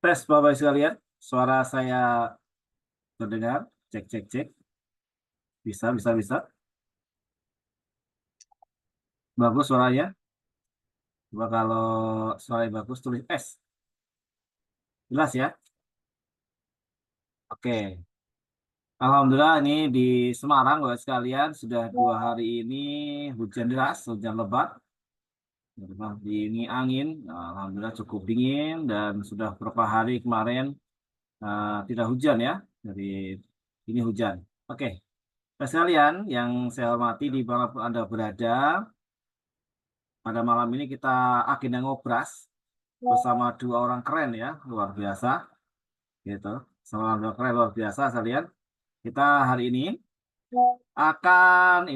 Tes Bapak sekalian, suara saya terdengar. Cek, cek, cek. Bisa, bisa, bisa. Bagus suaranya. Coba kalau suaranya bagus, tulis S. Jelas ya? Oke. Alhamdulillah ini di Semarang, Bapak sekalian. Sudah 2 hari ini hujan deras, hujan lebat. Memang ini angin. Nah, Alhamdulillah cukup dingin. Dan sudah beberapa hari kemarin tidak hujan ya. Jadi ini hujan. Oke. Bapak sekalian yang saya hormati di dimanapun Anda berada, pada malam ini kita agenda ngobras bersama 2 orang keren ya, luar biasa gitu. Sama orang keren luar biasa sekalian. Kita hari ini akan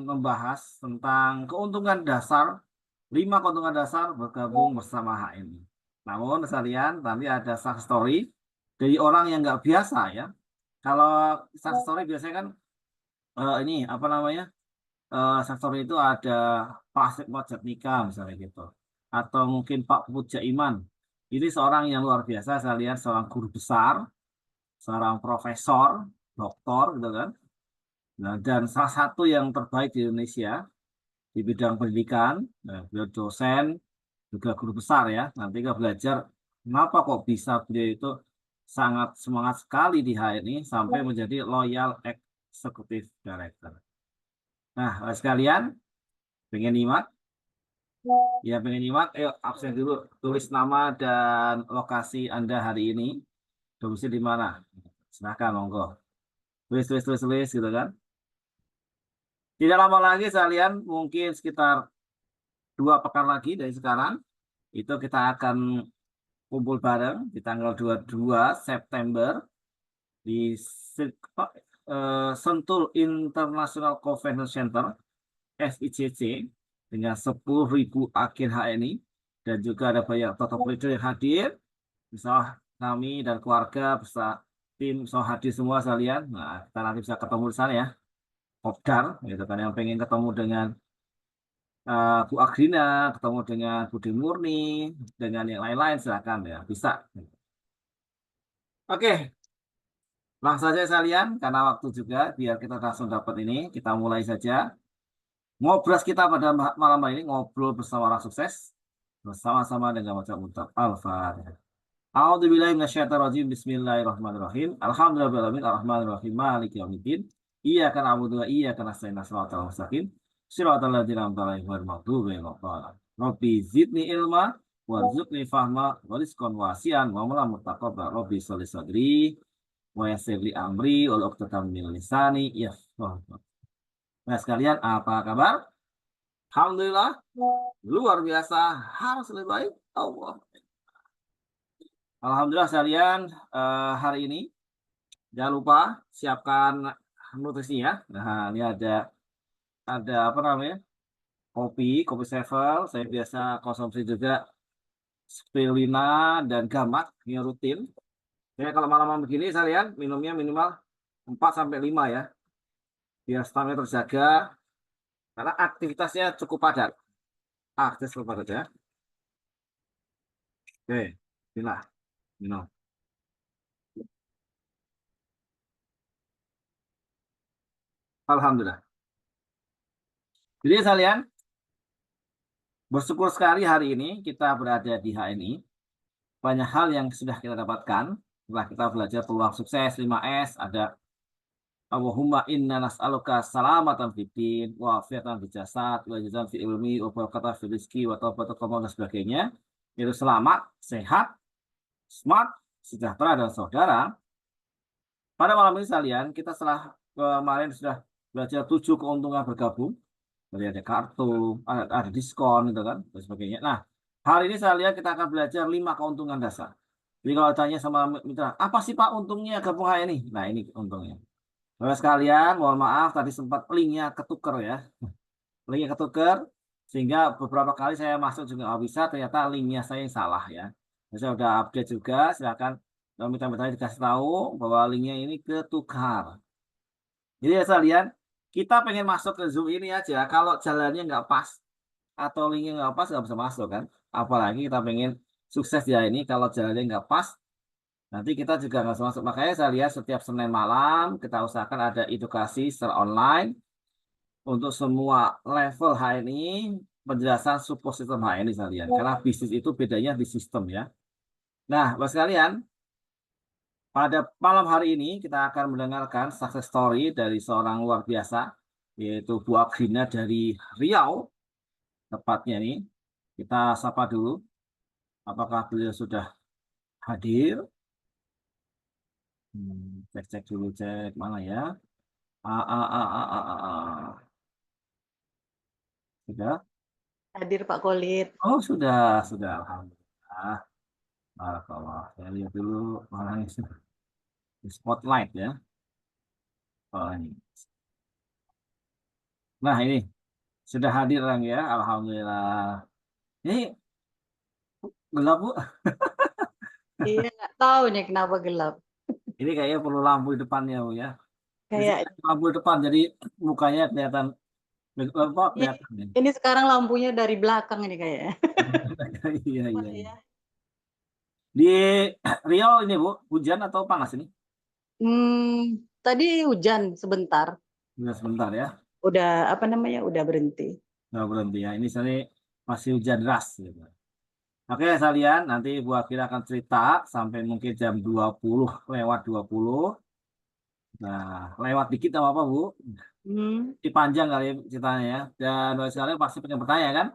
membahas tentang keuntungan dasar 5 keuntungan dasar bergabung bersama HMI. Namun sekalian nanti ada success story dari orang yang nggak biasa ya. Kalau success story biasanya kan ini apa namanya? Sektor itu ada Pak Asep Nikah misalnya gitu, atau mungkin Pak Puja Iman. Ini seorang yang luar biasa, saya lihat seorang guru besar, seorang profesor, doktor gitu kan. Nah, dan salah satu yang terbaik di Indonesia di bidang pendidikan. Nah, beliau dosen, juga guru besar ya. Nanti kita belajar kenapa kok bisa beliau itu sangat semangat sekali di HNI sampai menjadi Loyal Executive Director. Nah, sekalian, pengen nyimak? Ya, pengen nyimak? Ayo, absen dulu. Tulis nama dan lokasi Anda hari ini. Domisili di mana? Silahkan, monggo. Tulis, tulis, tulis, tulis, gitu kan. Tidak lama lagi, sekalian, mungkin sekitar 2 pekan lagi dari sekarang, itu kita akan kumpul bareng di tanggal 22 September di Sentul International Convention Center, SICC, dengan 10.000 agen HNI, dan juga ada banyak tokoh leader yang hadir. Misalnya kami dan keluarga beserta tim bisa hadir semua sekalian. Nah, kita nanti bisa ketemu di sana ya. Kopdar, gitu kan, yang pengen ketemu dengan Bu Agrina, ketemu dengan Budi Murni, dengan yang lain-lain silakan ya, bisa. Oke, langsung saja sekalian, karena waktu juga, biar kita langsung dapat ini, kita mulai saja. Ngobras kita pada malam hari ini, ngobrol bersama orang sukses, bersama-sama dengan baca ucap Al-Fatihah. A'udzubillahi minasyaitonirrajim. Bismillahirrahmanirrahim. Alhamdulillahirabbil alamin arrahmanirrahim maliki yaumiddin. Iyyaka na'budu wa iyyaka nasta'in shiratal mustaqim. Shiratal ladzina an'amta 'alaihim ghairil maghdubi 'alaihim waladdallin. Rabbi zidni ilma warzuqni fahma wa rizqan wasi'an wa amalan mutaqabbal. Rabbi sholli sadri wa yassir li amri wa uqdatam min lisani yafqahu. Nah, sekalian, apa kabar? Alhamdulillah, luar biasa, harus lebih baik. Allah. Alhamdulillah sekalian, hari ini jangan lupa siapkan nutrisi ya. Nah, ini ada apa namanya? Kopi sevel. Saya biasa konsumsi juga spirulina dan gamak, ini rutin. Jadi kalau malam-malam begini sekalian minumnya minimal 4 sampai 5 ya. Biar stamina terjaga karena aktivitasnya cukup padat. Aktivitas cukup padat ya. Oke, inilah minum. Alhamdulillah. Jadi sekalian, bersyukur sekali hari ini kita berada di HNI. Banyak hal yang sudah kita dapatkan setelah kita belajar peluang sukses 5S. Ada Allahumma inna nas'aluka salamatan fid din wa afiatan fil jasad wa jazan fi ilmi wa barakatan fil rizki wa taubatan qamal dan sebagainya. Itu selamat, sehat, smart, sejahtera dan saudara. Pada malam ini sekalian, kita setelah kemarin sudah belajar 7 keuntungan bergabung. Jadi ada kartu, ada diskon gitu kan dan sebagainya. Nah, hari ini saya lihat kita akan belajar 5 keuntungan dasar. Jadi kalau tanya sama mitra, apa sih Pak untungnya gabung ini? Nah, ini untungnya. Bapak sekalian, mohon maaf tadi sempat linknya ketuker ya. Linknya ketuker, sehingga beberapa kali saya masuk juga nggak bisa, ternyata linknya saya yang salah ya. Dan saya udah update juga, silakan kalau minta-minta dikasih tahu bahwa linknya ini ketukar. Jadi ya sekalian, kita pengen masuk ke Zoom ini aja, kalau jalannya nggak pas, atau linknya nggak pas nggak bisa masuk kan, apalagi kita pengen sukses ya ini. Kalau jalannya nggak pas, nanti kita juga nggak masuk. Makanya saya lihat setiap Senin malam kita usahakan ada edukasi secara online untuk semua level HNI, penjelasan support sistem HNI saya lihat. Karena bisnis itu bedanya di sistem ya. Nah, Bapak sekalian, pada malam hari ini kita akan mendengarkan success story dari seorang luar biasa, yaitu Bu Agrina dari Riau, tepatnya nih. Kita sapa dulu, apakah beliau sudah hadir? Cek-cek dulu, cek mana ya? Ah, ah, ah, ah, ah, ah, ah. Sudah? Hadir Pak Kolit. Oh, sudah. Alhamdulillah. Barakallah. Saya lihat dulu orang di spotlight ya. Oh, ini. Nah, ini sudah hadir orang ya. Alhamdulillah. Ini gelap, Bu. Iya, nggak tahu nih kenapa gelap. Ini kayaknya perlu lampu di depannya, Bu ya. Di sini Kayak ada lampu di depan, jadi mukanya kelihatan apa ini, kelihatan nih. ini sekarang lampunya dari belakang ini kayaknya. Iya, Wah, iya, iya. ya. Di Riau ini, Bu, hujan atau panas ini? Tadi hujan sebentar. Sudah sebentar ya. Udah apa namanya? Udah berhenti. Nggak berhenti ya. Ini saya masih hujan deras gitu. Oke, kalian nanti Bu Akira akan cerita sampai mungkin jam 20 lewat 20. Nah, lewat dikit apa apa, Bu? Hmm, Ini panjang kali ceritanya ya. Dan buat kalian pasti punya pertanyaan kan?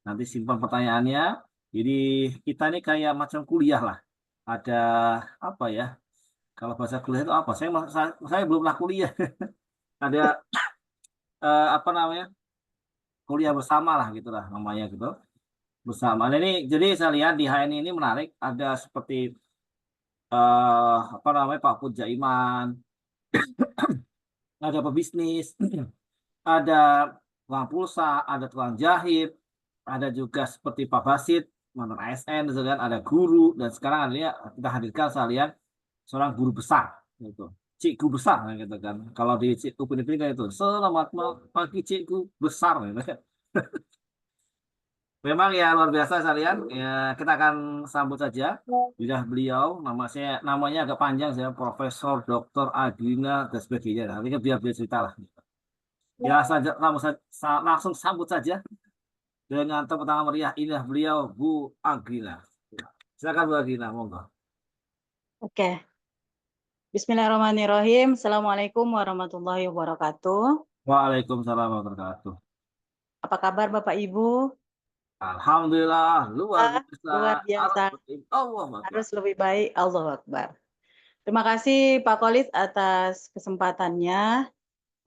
Nanti simpan pertanyaannya. Jadi kita ini kayak macam kuliah lah. Ada apa ya? Kalau bahasa kuliah itu apa? Saya belum pernah kuliah. Ada apa namanya? Kuliah bersama lah gitulah namanya gitu. Bersama. Nah, ini jadi saya lihat di HN ini menarik. Ada seperti apa namanya Pak Pujaiman, ada pebisnis, ada tukang pulsa, ada tukang jahit, ada juga seperti Pak Basit, mantan ASN, gitu kan, ada guru, dan sekarang adanya kita hadirkan sekalian seorang guru besar, gitu. Cikgu besar, gitu kan. Kalau di Upin Ipin kan itu, selamat pagi cikgu besar, gitu kan. Memang ya luar biasa sekalian. Ya, kita akan sambut saja. Sudah beliau, namanya agak panjang saya, Profesor Dr. Adina dan sebagainya. Nanti kan biar beliau cerita lah. Ya saja, langsung sambut saja dengan tepuk tangan meriah. Inilah beliau Bu Agrina. Silakan Bu Agrina, monggo. oke. Bismillahirrahmanirrahim. Assalamualaikum warahmatullahi wabarakatuh. Waalaikumsalam warahmatullahi wabarakatuh. Apa kabar Bapak Ibu? Alhamdulillah, luar Ah, biasa. luar Harus biasa. Allah Akbar. Harus lebih baik. Allahu Akbar. Terima kasih Pak Kolit atas kesempatannya.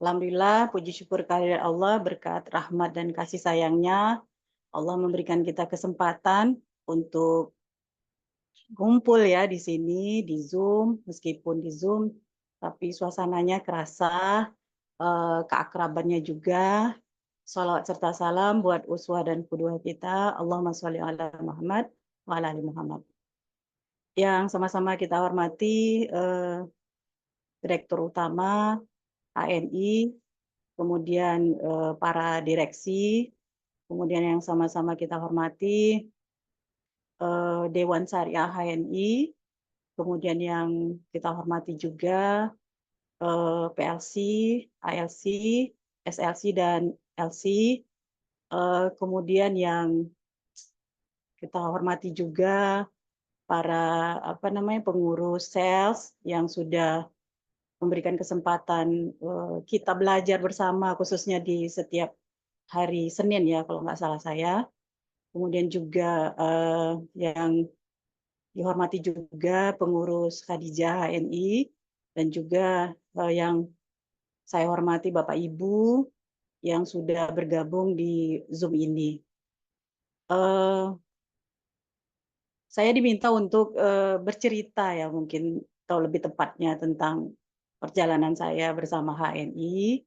Alhamdulillah, puji syukur kehadirat Allah, berkat rahmat dan kasih sayangnya, Allah memberikan kita kesempatan untuk kumpul ya di sini, di Zoom, meskipun di Zoom, tapi suasananya kerasa, keakrabannya juga. Salawat serta salam buat uswah dan qudwah kita. Allahumma sholli ala Muhammad wa ala ali Muhammad. Yang sama-sama kita hormati Direktur Utama ANI, kemudian para direksi, kemudian yang sama-sama kita hormati Dewan Syariah HNI, kemudian yang kita hormati juga PLC, ALC, SLC dan LC, kemudian yang kita hormati juga para pengurus sales yang sudah memberikan kesempatan kita belajar bersama, khususnya di setiap hari Senin ya kalau nggak salah saya. Kemudian juga yang dihormati juga pengurus Khadijah HNI dan juga yang saya hormati Bapak Ibu yang sudah bergabung di Zoom ini. Saya diminta untuk bercerita ya mungkin atau lebih tepatnya tentang perjalanan saya bersama HNI.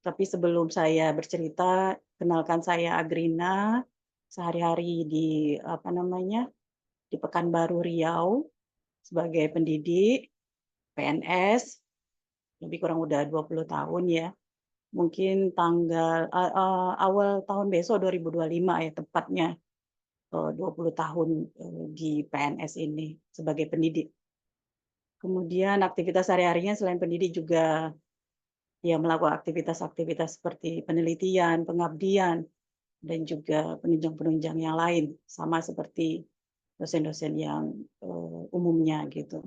Tapi sebelum saya bercerita, kenalkan saya Agrina, sehari-hari di Pekanbaru Riau sebagai pendidik PNS, lebih kurang udah 20 tahun ya. Mungkin awal tahun besok 2025 ya tepatnya. 20 tahun di PNS ini sebagai pendidik. Kemudian aktivitas sehari-harinya selain pendidik juga ya melakukan aktivitas-aktivitas seperti penelitian, pengabdian, dan juga penunjang-penunjang yang lain, sama seperti dosen-dosen yang umumnya gitu.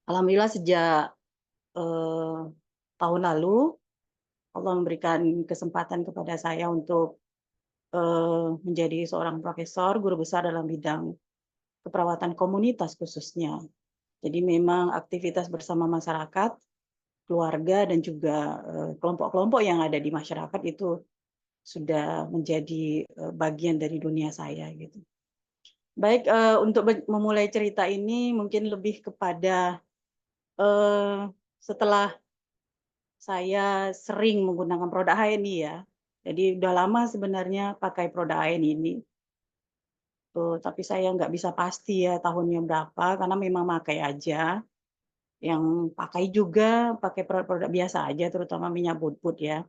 Alhamdulillah sejak tahun lalu Allah memberikan kesempatan kepada saya untuk menjadi seorang profesor, guru besar dalam bidang keperawatan komunitas khususnya. Jadi memang aktivitas bersama masyarakat, keluarga, dan juga kelompok-kelompok yang ada di masyarakat itu sudah menjadi bagian dari dunia saya gitu. Baik, untuk memulai cerita ini mungkin lebih kepada setelah saya sering menggunakan produk HNI ya. Jadi udah lama sebenarnya pakai produk HNI ini. Tapi saya nggak bisa pasti ya tahunnya berapa karena memang pakai aja. Yang pakai juga pakai produk-produk biasa aja terutama minyak butut ya.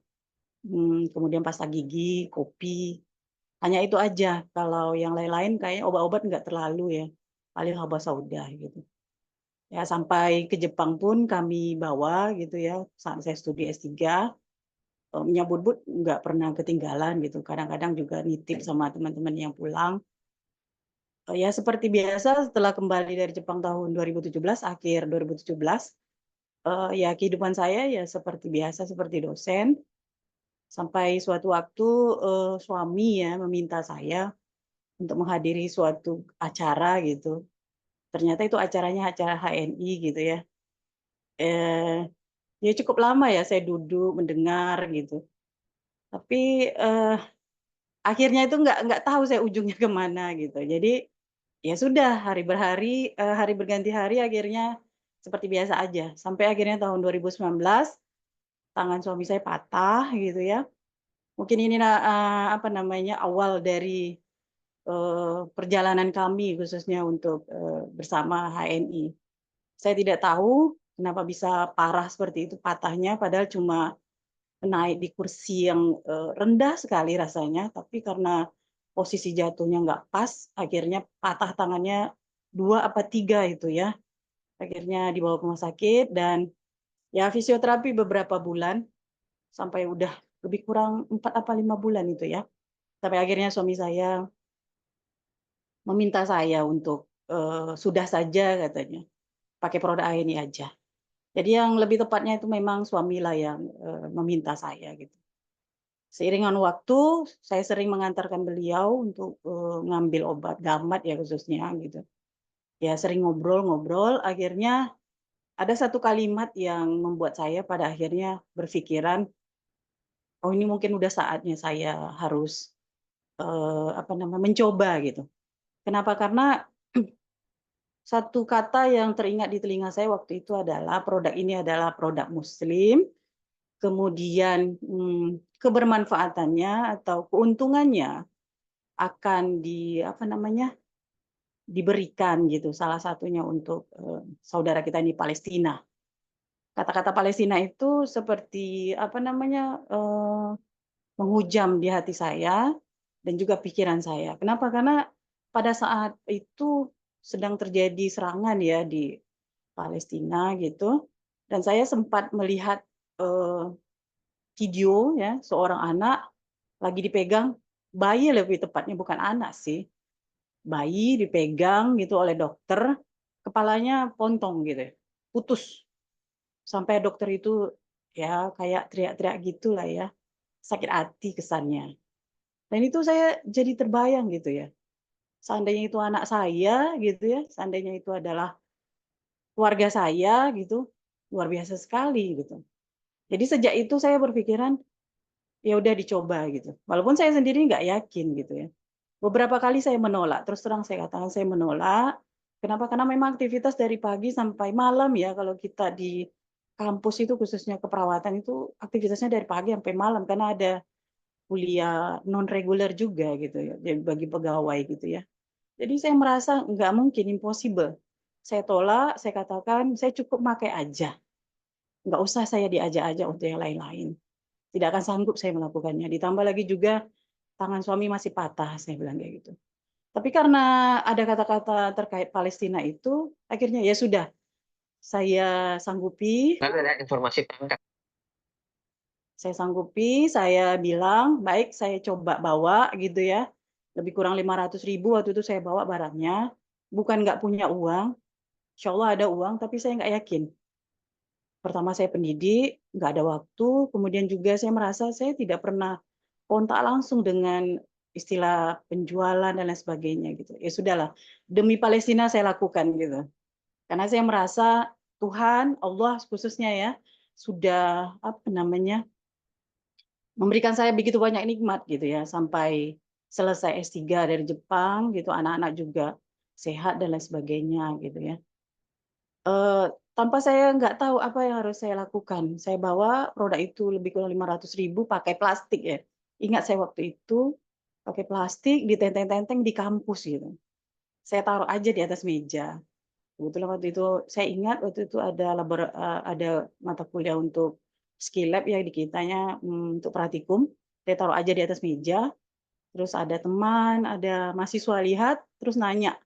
Kemudian pasta gigi, kopi. Hanya itu aja. Kalau yang lain-lain kayaknya obat-obat nggak terlalu ya. Paling hawa sauda gitu. Ya sampai ke Jepang pun kami bawa gitu ya saat saya studi S3. Minyak butut nggak pernah ketinggalan gitu. Kadang-kadang juga nitip sama teman-teman yang pulang. Ya seperti biasa setelah kembali dari Jepang tahun 2017, akhir 2017, ya kehidupan saya ya seperti biasa, seperti dosen. Sampai suatu waktu suami ya meminta saya untuk menghadiri suatu acara gitu. Ternyata itu acaranya acara HNI gitu ya. Ya cukup lama ya saya duduk mendengar gitu. Tapi akhirnya itu nggak tahu saya ujungnya kemana gitu. Jadi ya sudah hari berganti hari akhirnya seperti biasa aja. Sampai akhirnya tahun 2019 tangan suami saya patah gitu ya. Mungkin ini apa namanya awal dari perjalanan kami khususnya untuk bersama HNI. Saya tidak tahu kenapa bisa parah seperti itu patahnya padahal cuma naik di kursi yang rendah sekali rasanya, tapi karena posisi jatuhnya nggak pas, akhirnya patah tangannya 2 apa 3 itu ya. Akhirnya dibawa ke rumah sakit dan ya fisioterapi beberapa bulan, sampai udah lebih kurang 4 apa 5 bulan itu ya. Sampai akhirnya suami saya meminta saya untuk, sudah saja katanya, pakai produk ini aja. Jadi yang lebih tepatnya itu memang suamilah yang, meminta saya gitu. Seiringan waktu, saya sering mengantarkan beliau untuk, ngambil obat gamat ya khususnya gitu. Ya sering ngobrol-ngobrol, akhirnya ada satu kalimat yang membuat saya pada akhirnya berpikiran, "Oh ini mungkin udah saatnya saya harus, apa namanya, mencoba," gitu. Kenapa? Karena satu kata yang teringat di telinga saya waktu itu adalah produk ini adalah produk muslim, kemudian, kebermanfaatannya atau keuntungannya akan apa namanya, diberikan gitu, salah satunya untuk, saudara kita di Palestina. Kata-kata Palestina itu seperti apa namanya, menghujam di hati saya dan juga pikiran saya. Kenapa? Karena pada saat itu sedang terjadi serangan ya di Palestina gitu, dan saya sempat melihat, eee, video ya, seorang anak lagi dipegang, bayi lebih tepatnya bukan anak sih, bayi dipegang gitu oleh dokter, kepalanya pontong gitu ya, putus. Sampai dokter itu ya kayak teriak-teriak gitulah ya, sakit hati kesannya. Dan itu saya jadi terbayang gitu ya, seandainya itu anak saya gitu ya, seandainya itu adalah keluarga saya gitu, luar biasa sekali gitu. Jadi sejak itu saya berpikiran, ya udah dicoba gitu. Walaupun saya sendiri nggak yakin gitu ya. Beberapa kali saya menolak, terus terang saya katakan saya menolak. Kenapa? Karena memang aktivitas dari pagi sampai malam ya, kalau kita di kampus itu khususnya keperawatan itu aktivitasnya dari pagi sampai malam karena ada kuliah non reguler juga gitu ya, bagi pegawai gitu ya. Jadi saya merasa nggak mungkin, impossible. Saya tolak, saya katakan saya cukup pakai aja, nggak usah saya diajak-ajak untuk yang lain-lain. Tidak akan sanggup saya melakukannya. Ditambah lagi juga tangan suami masih patah, saya bilang kayak gitu. Tapi karena ada kata-kata terkait Palestina itu, akhirnya ya sudah, saya sanggupi, Kan ada informasi pangkat. saya bilang, "Baik, saya coba bawa," gitu ya. Lebih kurang 500.000 waktu itu saya bawa barangnya, bukan nggak punya uang, insya Allah ada uang, tapi saya nggak yakin. Pertama saya pendidik, nggak ada waktu, kemudian juga saya merasa saya tidak pernah kontak langsung dengan istilah penjualan dan lain sebagainya gitu. Ya sudahlah, demi Palestina saya lakukan gitu. Karena saya merasa Tuhan, Allah khususnya ya, sudah apa namanya, memberikan saya begitu banyak nikmat gitu ya, sampai selesai S3 dari Jepang gitu, anak-anak juga sehat dan lain sebagainya gitu ya. Tanpa saya nggak tahu apa yang harus saya lakukan. Saya bawa produk itu lebih kurang 500.000 pakai plastik ya. Ingat saya waktu itu pakai plastik, ditenteng-tenteng di kampus gitu. Saya taruh aja di atas meja. Kebetulan waktu itu saya ingat waktu itu ada mata kuliah untuk skill lab ya di kitanya, untuk praktikum. Saya taruh aja di atas meja, terus ada teman, ada mahasiswa lihat, terus nanya,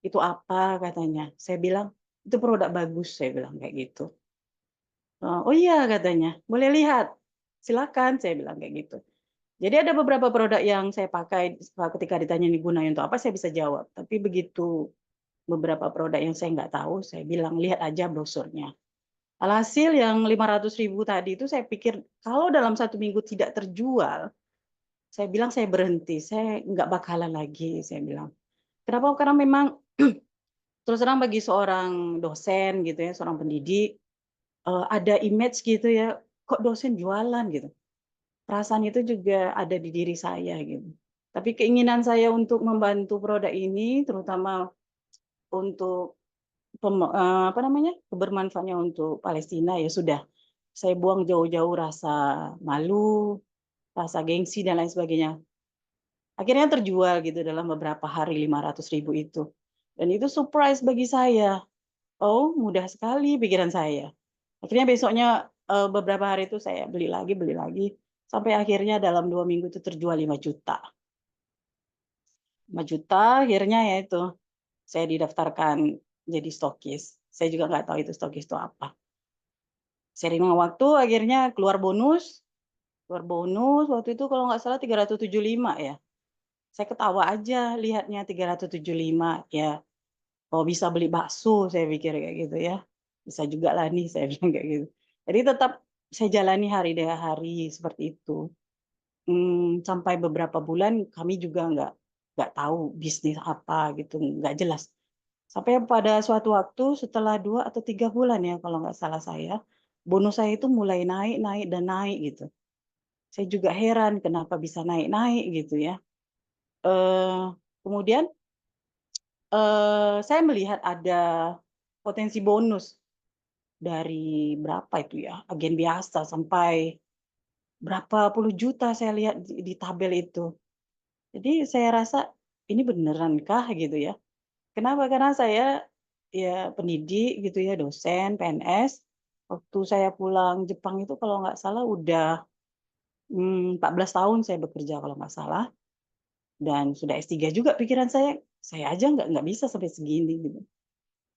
"Itu apa?" katanya. Saya bilang, "Itu produk bagus," saya bilang kayak gitu. "Oh iya," katanya, "boleh lihat." "Silakan," saya bilang kayak gitu. Jadi ada beberapa produk yang saya pakai ketika ditanya digunakan untuk apa, saya bisa jawab. Tapi begitu beberapa produk yang saya nggak tahu, saya bilang, "Lihat aja brosurnya." Alhasil yang 500.000 tadi itu saya pikir kalau dalam 1 minggu tidak terjual, saya bilang saya berhenti, saya nggak bakalan lagi, saya bilang. Kenapa? Karena memang terus terang bagi seorang dosen gitu ya, seorang pendidik, ada image gitu ya, kok dosen jualan gitu. Perasaan itu juga ada di diri saya gitu. Tapi keinginan saya untuk membantu produk ini, terutama untuk apa namanya, kebermanfaatnya untuk Palestina, ya sudah, saya buang jauh-jauh rasa malu, rasa gengsi dan lain sebagainya. Akhirnya terjual gitu dalam beberapa hari 500.000 itu. Dan itu surprise bagi saya. Oh, mudah sekali pikiran saya. Akhirnya besoknya, beberapa hari itu saya beli lagi, sampai akhirnya dalam 2 minggu itu terjual 5 juta. 5 juta, akhirnya ya itu, saya didaftarkan jadi stokis. Saya juga nggak tahu itu stokis itu apa. Seiring dengan waktu akhirnya keluar bonus waktu itu kalau nggak salah 375 ya. Saya ketawa aja lihatnya 375, ya, "Oh bisa beli bakso," saya pikir kayak gitu ya. "Bisa juga lah nih," saya bilang kayak gitu. Jadi tetap saya jalani hari demi hari seperti itu. Sampai beberapa bulan kami juga nggak tahu bisnis apa gitu, nggak jelas. Sampai pada suatu waktu setelah 2 atau 3 bulan ya kalau nggak salah saya, bonus saya itu mulai naik naik dan naik gitu. Saya juga heran kenapa bisa naik-naik gitu ya. Eee, Kemudian, saya melihat ada potensi bonus dari berapa itu ya, agen biasa sampai berapa puluh juta saya lihat di tabel itu. Jadi saya rasa, ini beneran kah gitu ya. Kenapa? Karena saya ya pendidik gitu ya, dosen, PNS. Waktu saya pulang Jepang itu kalau nggak salah udah, 14 tahun saya bekerja kalau nggak salah, dan sudah S3 juga pikiran saya aja nggak bisa sampai segini gitu.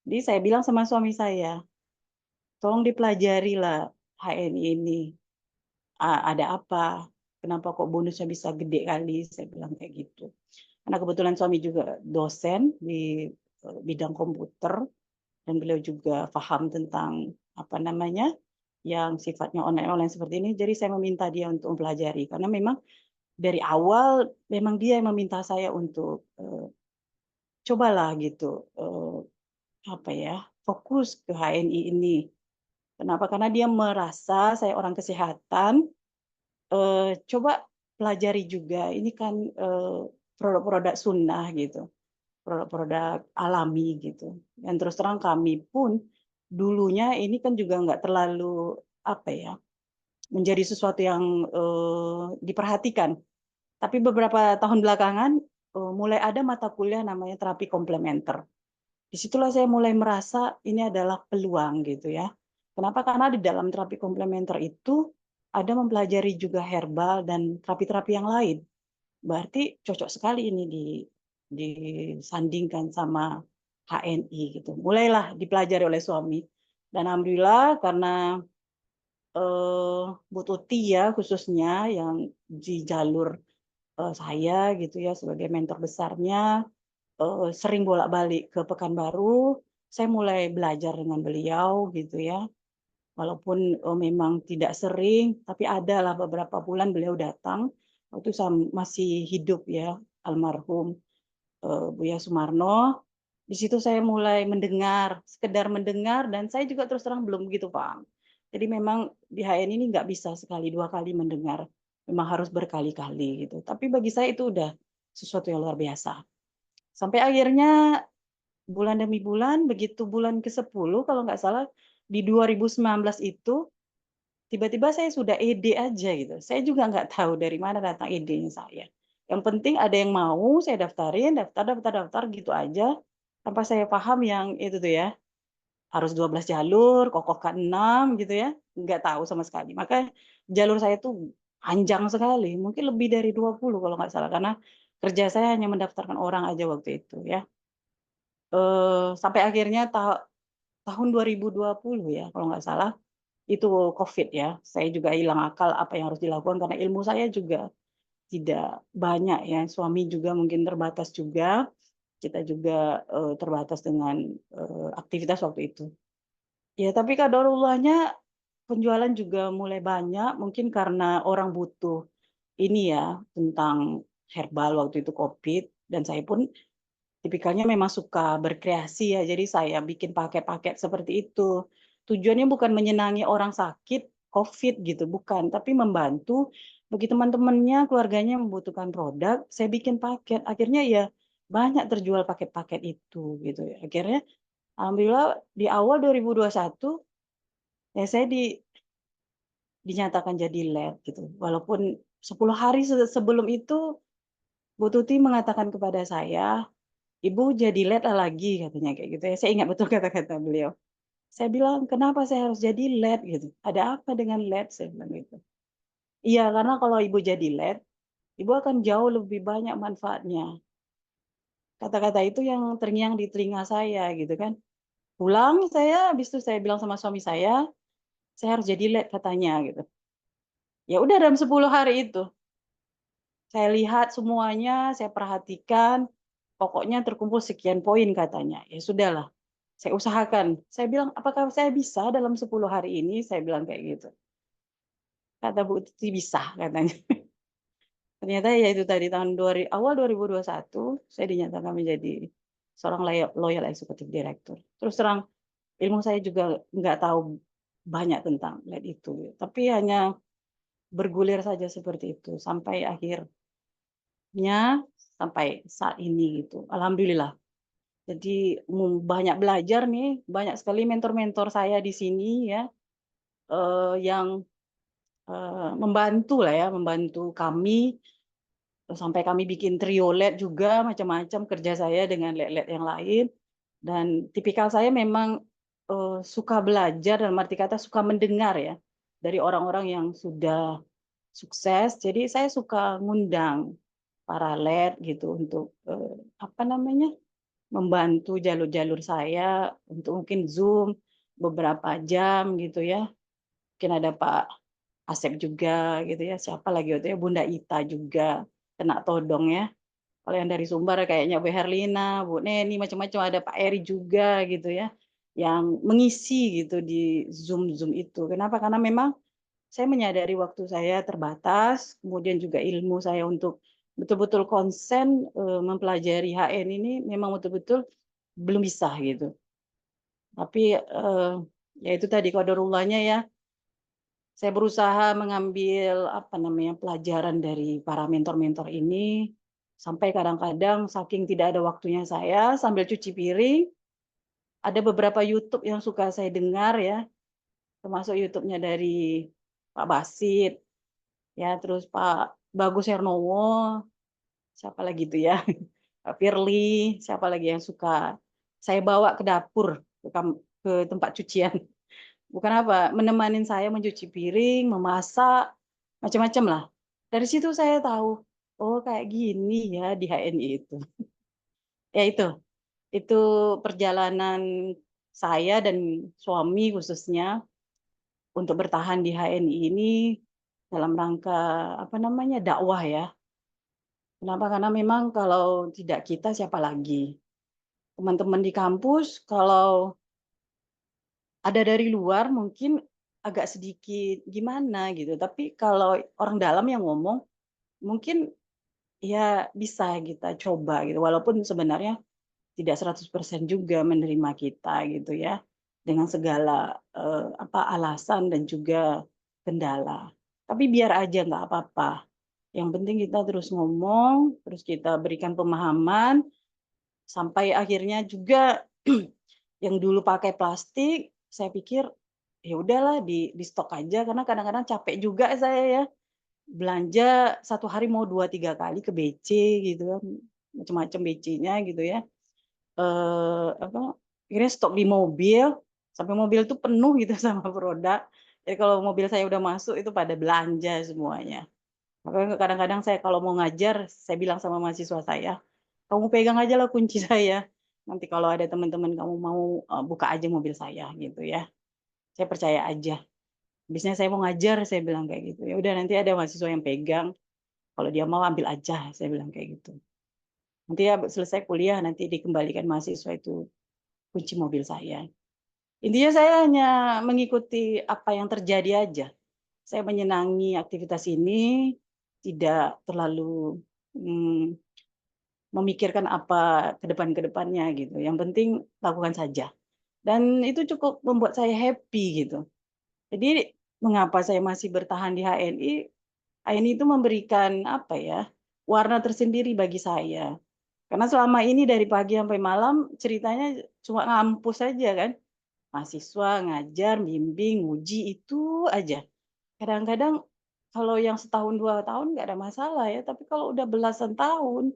Jadi saya bilang sama suami saya, "Tolong dipelajarilah HNI ini, ada apa? Kenapa kok bonusnya bisa gede kali?" Saya bilang kayak gitu. Karena kebetulan suami juga dosen di, bidang komputer, dan beliau juga paham tentang, apa namanya, yang sifatnya online-online seperti ini, jadi saya meminta dia untuk mempelajari. Karena memang dari awal memang dia yang meminta saya untuk, cobalah gitu, apa ya, fokus ke HNI ini. Kenapa? Karena dia merasa saya orang kesehatan, coba pelajari juga, ini kan, produk-produk sunnah gitu, produk-produk alami gitu. Dan terus terang kami pun dulunya ini kan juga nggak terlalu, apa ya, menjadi sesuatu yang, diperhatikan. Tapi beberapa tahun belakangan, mulai ada mata kuliah namanya terapi komplementer. Di situlah saya mulai merasa ini adalah peluang gitu ya. Kenapa? Karena di dalam terapi komplementer itu ada mempelajari juga herbal dan terapi-terapi yang lain. berarti cocok sekali ini disandingkan sama HNI gitu. Mulailah dipelajari oleh suami. Dan alhamdulillah karena Bu Tuti ya khususnya yang di jalur saya gitu ya sebagai mentor besarnya, sering bolak-balik ke Pekanbaru, saya mulai belajar dengan beliau gitu ya. Walaupun memang tidak sering, tapi adalah beberapa bulan beliau datang, waktu masih hidup ya, almarhum Buya Sumarno. Di situ saya mulai mendengar, sekedar mendengar, dan saya juga terus terang belum begitu paham. Jadi memang di HN ini nggak bisa sekali dua kali mendengar, memang harus berkali-kali gitu. Tapi bagi saya itu udah sesuatu yang luar biasa. Sampai akhirnya bulan demi bulan, begitu bulan ke-10 kalau nggak salah, di 2019 itu, tiba-tiba saya sudah ED aja gitu. Saya juga nggak tahu dari mana datang idenya saya. Yang penting ada yang mau, saya daftarin, daftar, daftar, daftar gitu aja. Tanpa saya paham yang itu tuh ya, harus 12 jalur, kokohkan 6 gitu ya. Nggak tahu sama sekali. Maka jalur saya tuh panjang sekali, mungkin lebih dari 20 kalau nggak salah. Karena kerja saya hanya mendaftarkan orang aja waktu itu ya. Sampai akhirnya tahun 2020 ya kalau nggak salah, itu Covid ya. Saya juga hilang akal apa yang harus dilakukan karena ilmu saya juga tidak banyak ya, suami juga mungkin terbatas juga, kita juga, terbatas dengan, aktivitas waktu itu. Ya tapi qadarullahnya penjualan juga mulai banyak, mungkin karena orang butuh ini ya, tentang herbal waktu itu Covid, dan saya pun tipikalnya memang suka berkreasi ya, jadi saya bikin paket-paket seperti itu. Tujuannya bukan menyenangi orang sakit Covid gitu, bukan, tapi membantu bagi teman-temannya, keluarganya membutuhkan produk, saya bikin paket. Akhirnya ya banyak terjual paket-paket itu gitu ya. Akhirnya alhamdulillah di awal 2021 ya saya dinyatakan jadi LED gitu. Walaupun 10 hari sebelum itu Bu Tuti mengatakan kepada saya, "Ibu jadi LED lagi," katanya kayak gitu ya. Saya ingat betul kata-kata beliau. Saya bilang, "Kenapa saya harus jadi LED?" gitu. "Ada apa dengan LED?" Saya bilang gitu. "Iya, karena kalau Ibu jadi LED, Ibu akan jauh lebih banyak manfaatnya." Kata-kata itu yang terngiang di telinga saya gitu kan. Pulang saya, habis itu saya bilang sama suami saya harus jadi LED katanya gitu. Ya udah dalam 10 hari itu, saya lihat semuanya, saya perhatikan, pokoknya terkumpul sekian poin katanya. Ya sudahlah, saya usahakan. Saya bilang, "Apakah saya bisa dalam 10 hari ini?" Saya bilang kayak gitu. Kata Bu Tuti, "Bisa," katanya. Ternyata ya itu tadi awal 2021 saya dinyatakan menjadi seorang loyal executive director. Terus terang ilmu saya juga nggak tahu banyak tentang LED itu, tapi hanya bergulir saja seperti itu sampai akhirnya sampai saat ini gitu. Alhamdulillah. Jadi banyak belajar nih, banyak sekali mentor-mentor saya di sini ya, yang, membantu lah ya, membantu kami, sampai kami bikin trio LED juga macam-macam kerja saya dengan LED-LED yang lain. Dan tipikal saya memang, suka belajar dalam arti kata suka mendengar ya, dari orang-orang yang sudah sukses. Jadi saya suka ngundang para LED gitu untuk, apa namanya, membantu jalur-jalur saya untuk mungkin Zoom beberapa jam gitu ya. Mungkin ada Pak Asep juga gitu ya, siapa lagi waktu itu ya, Bunda Ita juga kena todong ya. Kalau yang dari Sumbar kayaknya Bu Herlina, Bu Neni, macam-macam, ada Pak Eri juga gitu ya, yang mengisi gitu di Zoom-Zoom itu. Kenapa? Karena memang saya menyadari waktu saya terbatas, kemudian juga ilmu saya untuk betul-betul konsen, mempelajari HN ini memang betul-betul belum bisa gitu. Tapi, ya itu tadi qadarullahnya ya, saya berusaha mengambil apa namanya, pelajaran dari para mentor-mentor ini, sampai kadang-kadang saking tidak ada waktunya saya sambil cuci piring, ada beberapa YouTube yang suka saya dengar ya, termasuk YouTube-nya dari Pak Basit, ya, terus Pak Bagus Hernowo, siapa lagi tuh ya, Pak Firly, siapa lagi yang suka saya bawa ke dapur, ke tempat cucian. Bukan apa, menemani saya mencuci piring, memasak, macam-macam lah. Dari situ saya tahu, oh kayak gini ya di HNI itu. Ya itu perjalanan saya dan suami khususnya untuk bertahan di HNI ini dalam rangka apa namanya dakwah ya. Kenapa? Karena memang kalau tidak kita siapa lagi? Teman-teman di kampus kalau ada dari luar mungkin agak sedikit gimana gitu, tapi kalau orang dalam yang ngomong mungkin ya bisa kita coba gitu, walaupun sebenarnya tidak 100% juga menerima kita gitu ya, dengan segala, apa, alasan dan juga kendala. Tapi biar aja nggak apa-apa, yang penting kita terus ngomong, terus kita berikan pemahaman, sampai akhirnya juga yang dulu pakai plastik, saya pikir, ya udahlah di stok aja, karena kadang-kadang capek juga saya ya, belanja satu hari mau 2 3 kali ke BC gitu kan, macam-macam BC-nya gitu ya. Apa, akhirnya stok di mobil, sampai mobil tuh penuh gitu sama produk. Jadi kalau mobil saya udah masuk itu pada belanja semuanya. Makanya kadang-kadang saya kalau mau ngajar, saya bilang sama mahasiswa saya, "Kamu pegang aja lah kunci saya, nanti kalau ada teman-teman kamu mau, buka aja mobil saya," gitu ya. "Saya percaya aja, habisnya saya mau ngajar," saya bilang kayak gitu. "Ya udah nanti ada mahasiswa yang pegang, kalau dia mau ambil aja," saya bilang kayak gitu. "Nanti ya selesai kuliah nanti dikembalikan mahasiswa itu kunci mobil saya." Intinya saya hanya mengikuti apa yang terjadi aja. Saya menyenangi aktivitas ini, tidak terlalu, mmm, memikirkan apa ke depannya gitu, yang penting lakukan saja. Dan itu cukup membuat saya happy gitu. Jadi mengapa saya masih bertahan di HNI, HNI itu memberikan apa ya, warna tersendiri bagi saya. Karena selama ini dari pagi sampai malam ceritanya cuma ngampus saja kan. Mahasiswa, ngajar, bimbing, nguji, itu aja. Kadang-kadang kalau yang setahun, 2 tahun nggak ada masalah ya, tapi kalau udah belasan tahun,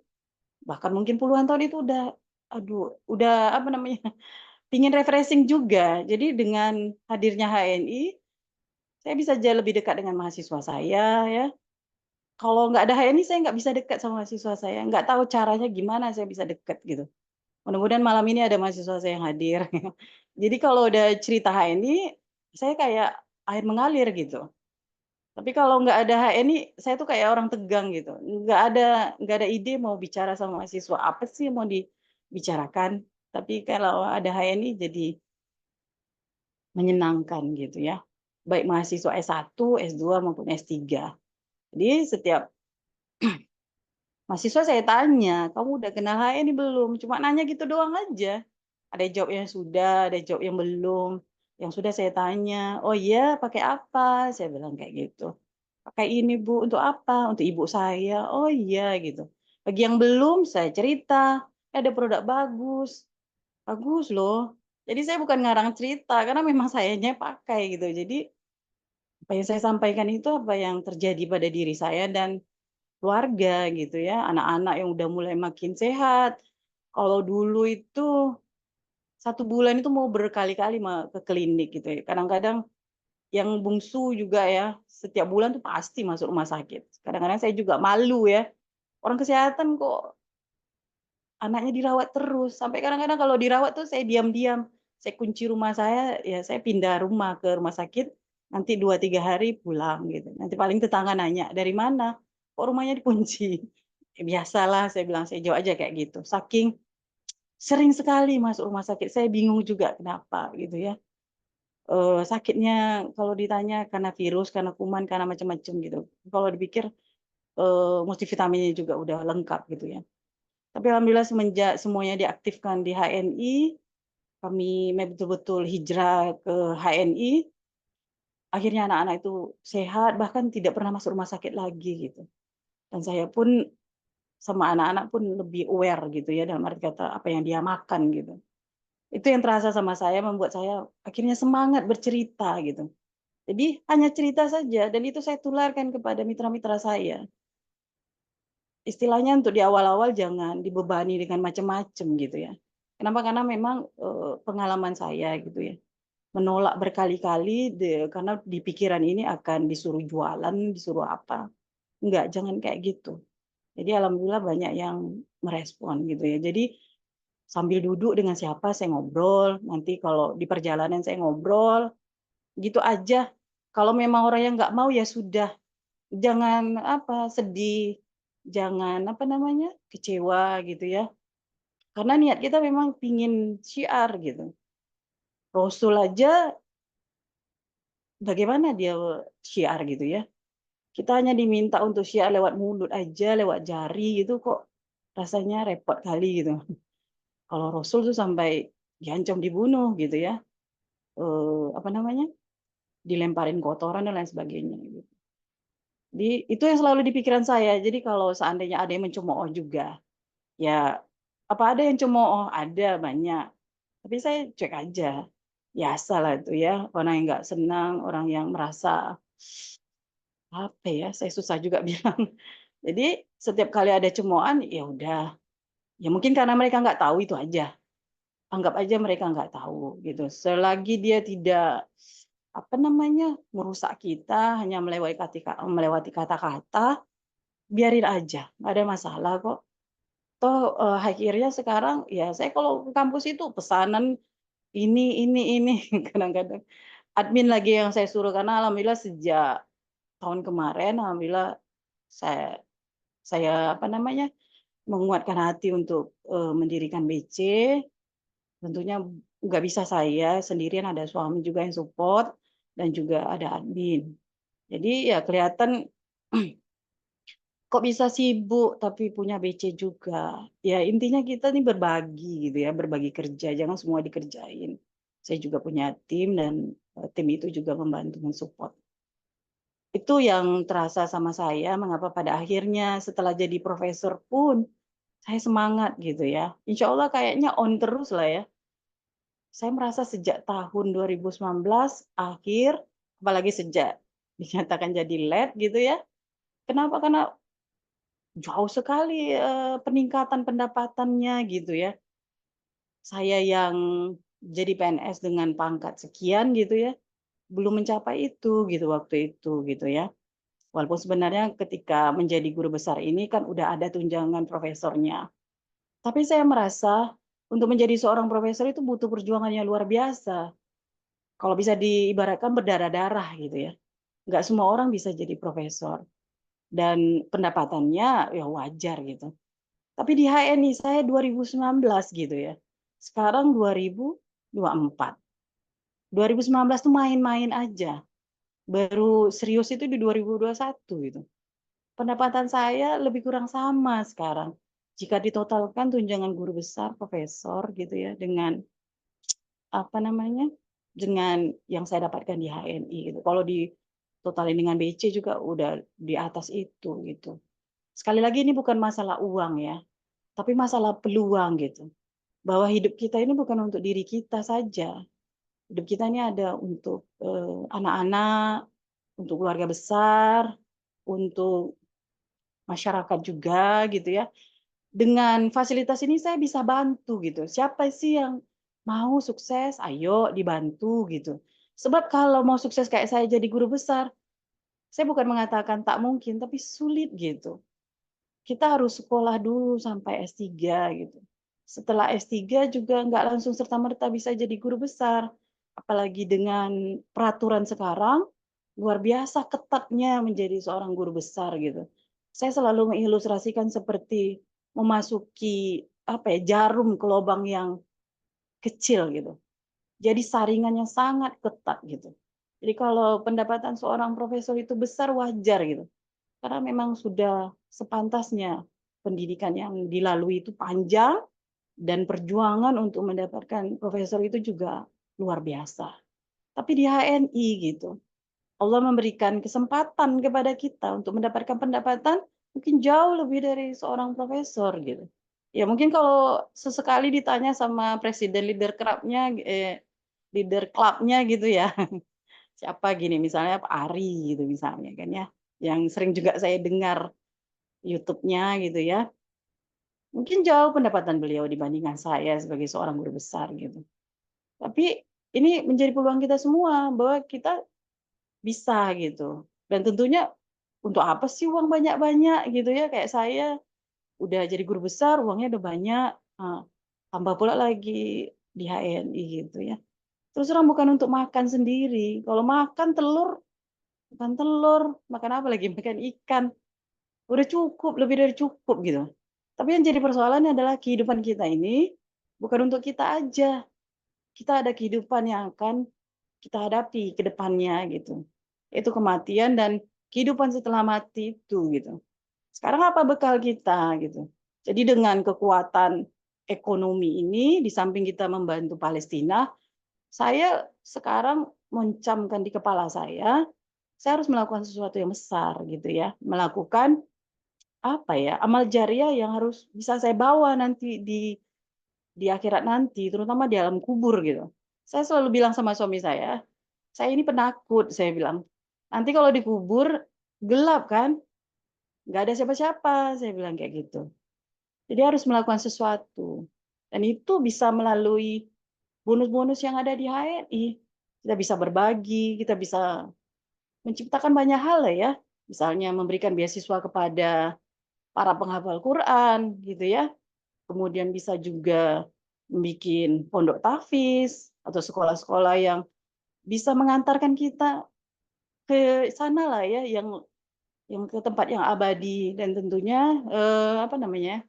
bahkan mungkin puluhan tahun itu udah aduh, udah apa namanya, pingin refreshing juga. Jadi dengan hadirnya HNI, saya bisa lebih dekat dengan mahasiswa saya ya. Kalau nggak ada HNI saya nggak bisa dekat sama mahasiswa saya, nggak tahu caranya gimana saya bisa dekat gitu. Mudah-mudahan malam ini ada mahasiswa saya yang hadir. Jadi kalau udah cerita HNI, saya kayak air mengalir gitu. Tapi kalau nggak ada HNI, saya tuh kayak orang tegang gitu. Nggak ada ide mau bicara sama mahasiswa, apa sih yang mau dibicarakan. Tapi kalau ada HNI jadi menyenangkan gitu ya. Baik mahasiswa S1, S2 maupun S3. Jadi setiap mahasiswa saya tanya, "Kamu udah kenal HNI belum?" Cuma nanya gitu doang aja. Ada yang jawab yang sudah, ada yang jawab yang belum. Yang sudah saya tanya, "Oh iya, pakai apa?" Saya bilang kayak gitu. "Pakai ini Bu." "Untuk apa?" "Untuk ibu saya." "Oh iya," gitu. Bagi yang belum, saya cerita, "Eh, ada produk bagus, bagus loh." Jadi saya bukan ngarang cerita, karena memang sayanya pakai gitu. Jadi apa yang saya sampaikan itu apa yang terjadi pada diri saya dan keluarga gitu ya, anak-anak yang udah mulai makin sehat. Kalau dulu itu 1 bulan itu mau berkali-kali ke klinik gitu ya. Kadang-kadang yang bungsu juga ya, setiap bulan tuh pasti masuk rumah sakit. Kadang-kadang saya juga malu ya, orang kesehatan kok anaknya dirawat terus, sampai kadang-kadang kalau dirawat tuh saya diam-diam, saya kunci rumah saya, ya saya pindah rumah ke rumah sakit, nanti 2 3 hari pulang gitu. Nanti paling tetangga nanya, "Dari mana? Kok rumahnya dikunci?" Ya biasalah saya bilang, saya jawab aja kayak gitu. Saking sering sekali masuk rumah sakit, saya bingung juga kenapa gitu ya. Sakitnya kalau ditanya karena virus, karena kuman, karena macam-macam gitu. Kalau dipikir, multivitaminnya juga udah lengkap gitu ya. Tapi alhamdulillah semenjak semuanya diaktifkan di HNI, kami betul-betul hijrah ke HNI, akhirnya anak-anak itu sehat, bahkan tidak pernah masuk rumah sakit lagi gitu. Dan saya pun sama anak-anak pun lebih aware gitu ya, dalam arti kata apa yang dia makan gitu. Itu yang terasa sama saya, membuat saya akhirnya semangat bercerita gitu. Jadi hanya cerita saja dan itu saya tularkan kepada mitra-mitra saya. Istilahnya untuk di awal-awal jangan dibebani dengan macam-macam gitu ya. Kenapa? Karena memang, pengalaman saya gitu ya, menolak berkali-kali karena di pikiran ini akan disuruh jualan, disuruh apa. Enggak, jangan kayak gitu. Jadi alhamdulillah banyak yang merespon gitu ya. Jadi sambil duduk dengan siapa saya ngobrol, nanti kalau di perjalanan saya ngobrol, gitu aja. Kalau memang orang yang nggak mau ya sudah, jangan apa, sedih, jangan apa namanya, kecewa gitu ya. Karena niat kita memang pingin syiar gitu. Rasul aja bagaimana dia syiar gitu ya. Kita hanya diminta untuk syiar lewat mulut aja, lewat jari gitu kok rasanya repot kali gitu. Kalau Rasul tuh sampai diancam dibunuh gitu ya, apa namanya, dilemparin kotoran dan lain sebagainya gitu. Jadi itu yang selalu di pikiran saya. Jadi kalau seandainya ada yang mencemooh juga, ya apa ada yang cemooh? Ada, banyak. Tapi saya cuek aja. Biasalah itu ya, orang yang nggak senang, orang yang merasa, apa ya, saya susah juga bilang. Jadi setiap kali ada cemoohan, ya udah, ya mungkin karena mereka nggak tahu itu aja. Anggap aja mereka nggak tahu gitu. Selagi dia tidak, apa namanya, merusak kita, hanya melewati kata-kata, biarin aja, nggak ada masalah kok. Toh, akhirnya sekarang ya saya kalau ke kampus itu pesanan ini, kadang-kadang admin lagi yang saya suruh karena alhamdulillah sejak tahun kemarin alhamdulillah saya saya apa namanya, menguatkan hati untuk, mendirikan BC, tentunya nggak bisa saya sendirian, ada suami juga yang support dan juga ada admin. Jadi ya kelihatan kok bisa sibuk tapi punya BC juga. Ya intinya kita nih berbagi gitu ya, berbagi kerja, jangan semua dikerjain. Saya juga punya tim dan, tim itu juga membantu men-support. Itu yang terasa sama saya mengapa pada akhirnya setelah jadi profesor pun, saya semangat gitu ya. Insya Allah kayaknya on terus lah ya. Saya merasa sejak tahun 2019 akhir, apalagi sejak dinyatakan jadi lead gitu ya. Kenapa? Karena jauh sekali, peningkatan pendapatannya gitu ya. Saya yang jadi PNS dengan pangkat sekian gitu ya, belum mencapai itu gitu waktu itu gitu ya. Walaupun sebenarnya ketika menjadi guru besar ini kan udah ada tunjangan profesornya. Tapi saya merasa untuk menjadi seorang profesor itu butuh perjuangan yang luar biasa. Kalau bisa diibaratkan berdarah-darah gitu ya. Nggak semua orang bisa jadi profesor dan pendapatannya ya wajar gitu. Tapi di HNI saya 2019 gitu ya. Sekarang 2024. 2019 tuh main-main aja. Baru serius itu di 2021 gitu. Pendapatan saya lebih kurang sama sekarang. Jika ditotalkan tunjangan guru besar, profesor gitu ya, dengan apa namanya, dengan yang saya dapatkan di HNI gitu. Kalau ditotalin dengan BC juga udah di atas itu gitu. Sekali lagi ini bukan masalah uang ya, tapi masalah peluang gitu. Bahwa hidup kita ini bukan untuk diri kita saja. Hidup kita ini ada untuk, anak-anak, untuk keluarga besar, untuk masyarakat juga gitu ya. Dengan fasilitas ini saya bisa bantu gitu. Siapa sih yang mau sukses? Ayo dibantu gitu. Sebab kalau mau sukses kayak saya jadi guru besar, saya bukan mengatakan tak mungkin, tapi sulit gitu. Kita harus sekolah dulu sampai S3 gitu. Setelah S3 juga nggak langsung serta-merta bisa jadi guru besar. Apalagi dengan peraturan sekarang, luar biasa ketatnya menjadi seorang guru besar gitu. Saya selalu mengilustrasikan seperti memasuki apa ya, jarum ke lubang yang kecil gitu. Jadi saringannya sangat ketat gitu. Jadi kalau pendapatan seorang profesor itu besar wajar gitu. Karena memang sudah sepantasnya pendidikan yang dilalui itu panjang dan perjuangan untuk mendapatkan profesor itu juga luar biasa. Tapi di HNI gitu, Allah memberikan kesempatan kepada kita untuk mendapatkan pendapatan mungkin jauh lebih dari seorang profesor gitu. Ya mungkin kalau sesekali ditanya sama presiden leader klubnya, leader klubnya gitu ya, siapa gini misalnya Pak Ari gitu misalnya kan ya, yang sering juga saya dengar YouTube-nya gitu ya. Mungkin jauh pendapatan beliau dibandingkan saya sebagai seorang guru besar gitu. Tapi ini menjadi peluang kita semua bahwa kita bisa gitu. Dan tentunya untuk apa sih uang banyak-banyak gitu ya kayak saya udah jadi guru besar, uangnya udah banyak, tambah pula lagi di HNI gitu ya. Terus terang bukan untuk makan sendiri. Kalau makan telur, makan apa lagi? Makan ikan. Udah cukup, lebih dari cukup gitu. Tapi yang jadi persoalannya adalah kehidupan kita ini bukan untuk kita aja. Kita ada kehidupan yang akan kita hadapi ke depannya gitu. Itu kematian dan kehidupan setelah mati itu gitu. Sekarang apa bekal kita gitu. Jadi dengan kekuatan ekonomi ini di samping kita membantu Palestina, saya sekarang mencamkan di kepala saya harus melakukan sesuatu yang besar gitu ya. Melakukan apa ya, amal jariah yang harus bisa saya bawa nanti di akhirat nanti, terutama di alam kubur gitu. Saya selalu bilang sama suami saya ini penakut, saya bilang. Nanti kalau dikubur gelap kan, nggak ada siapa-siapa, saya bilang kayak gitu. Jadi harus melakukan sesuatu. Dan itu bisa melalui bonus-bonus yang ada di HNI. Kita bisa berbagi, kita bisa menciptakan banyak hal lah ya. Misalnya memberikan beasiswa kepada para penghafal Quran gitu ya. Kemudian bisa juga membuat pondok tahfiz atau sekolah-sekolah yang bisa mengantarkan kita ke sana lah ya, yang ke tempat yang abadi dan tentunya apa namanya,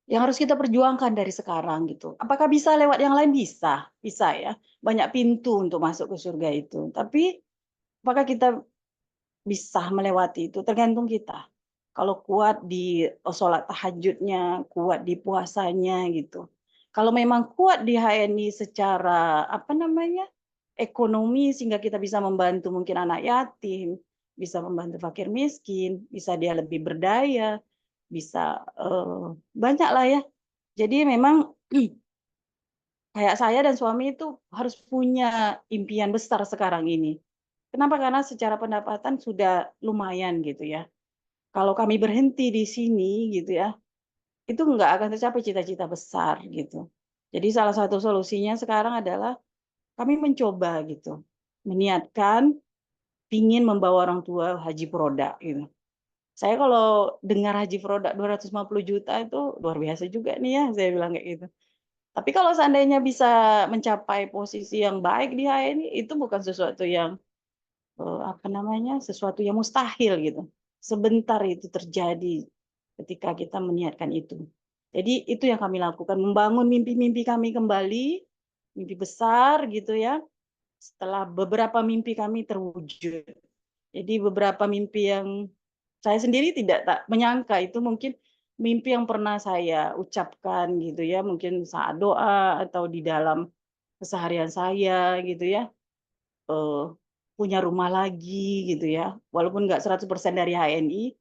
yang harus kita perjuangkan dari sekarang gitu. Apakah bisa lewat yang lain? Bisa, bisa ya. Banyak pintu untuk masuk ke surga itu. Tapi apakah kita bisa melewati itu? Tergantung kita. Kalau kuat di sholat tahajudnya, kuat di puasanya gitu. Kalau memang kuat di HNI secara apa namanya ekonomi sehingga kita bisa membantu mungkin anak yatim, bisa membantu fakir miskin, bisa dia lebih berdaya, bisa banyak lah ya. Jadi memang kayak saya dan suami itu harus punya impian besar sekarang ini. Kenapa? Karena secara pendapatan sudah lumayan gitu ya. Kalau kami berhenti di sini gitu ya, itu nggak akan tercapai cita-cita besar gitu. Jadi salah satu solusinya sekarang adalah kami mencoba gitu, meniatkan ingin membawa orang tua haji produk gitu. Saya kalau dengar haji produk 250 juta itu luar biasa juga nih ya, saya bilang kayak gitu. Tapi kalau seandainya bisa mencapai posisi yang baik di HNI, itu bukan sesuatu yang apa namanya, sesuatu yang mustahil gitu. Sebentar itu terjadi ketika kita meniatkan itu. Jadi itu yang kami lakukan, membangun mimpi-mimpi kami kembali, mimpi besar gitu ya. Setelah beberapa mimpi kami terwujud. Jadi beberapa mimpi yang saya sendiri tidak tak menyangka itu mungkin mimpi yang pernah saya ucapkan gitu ya, mungkin saat doa atau di dalam keseharian saya gitu ya. Eee, punya rumah lagi gitu ya, walaupun nggak 100% dari HNI,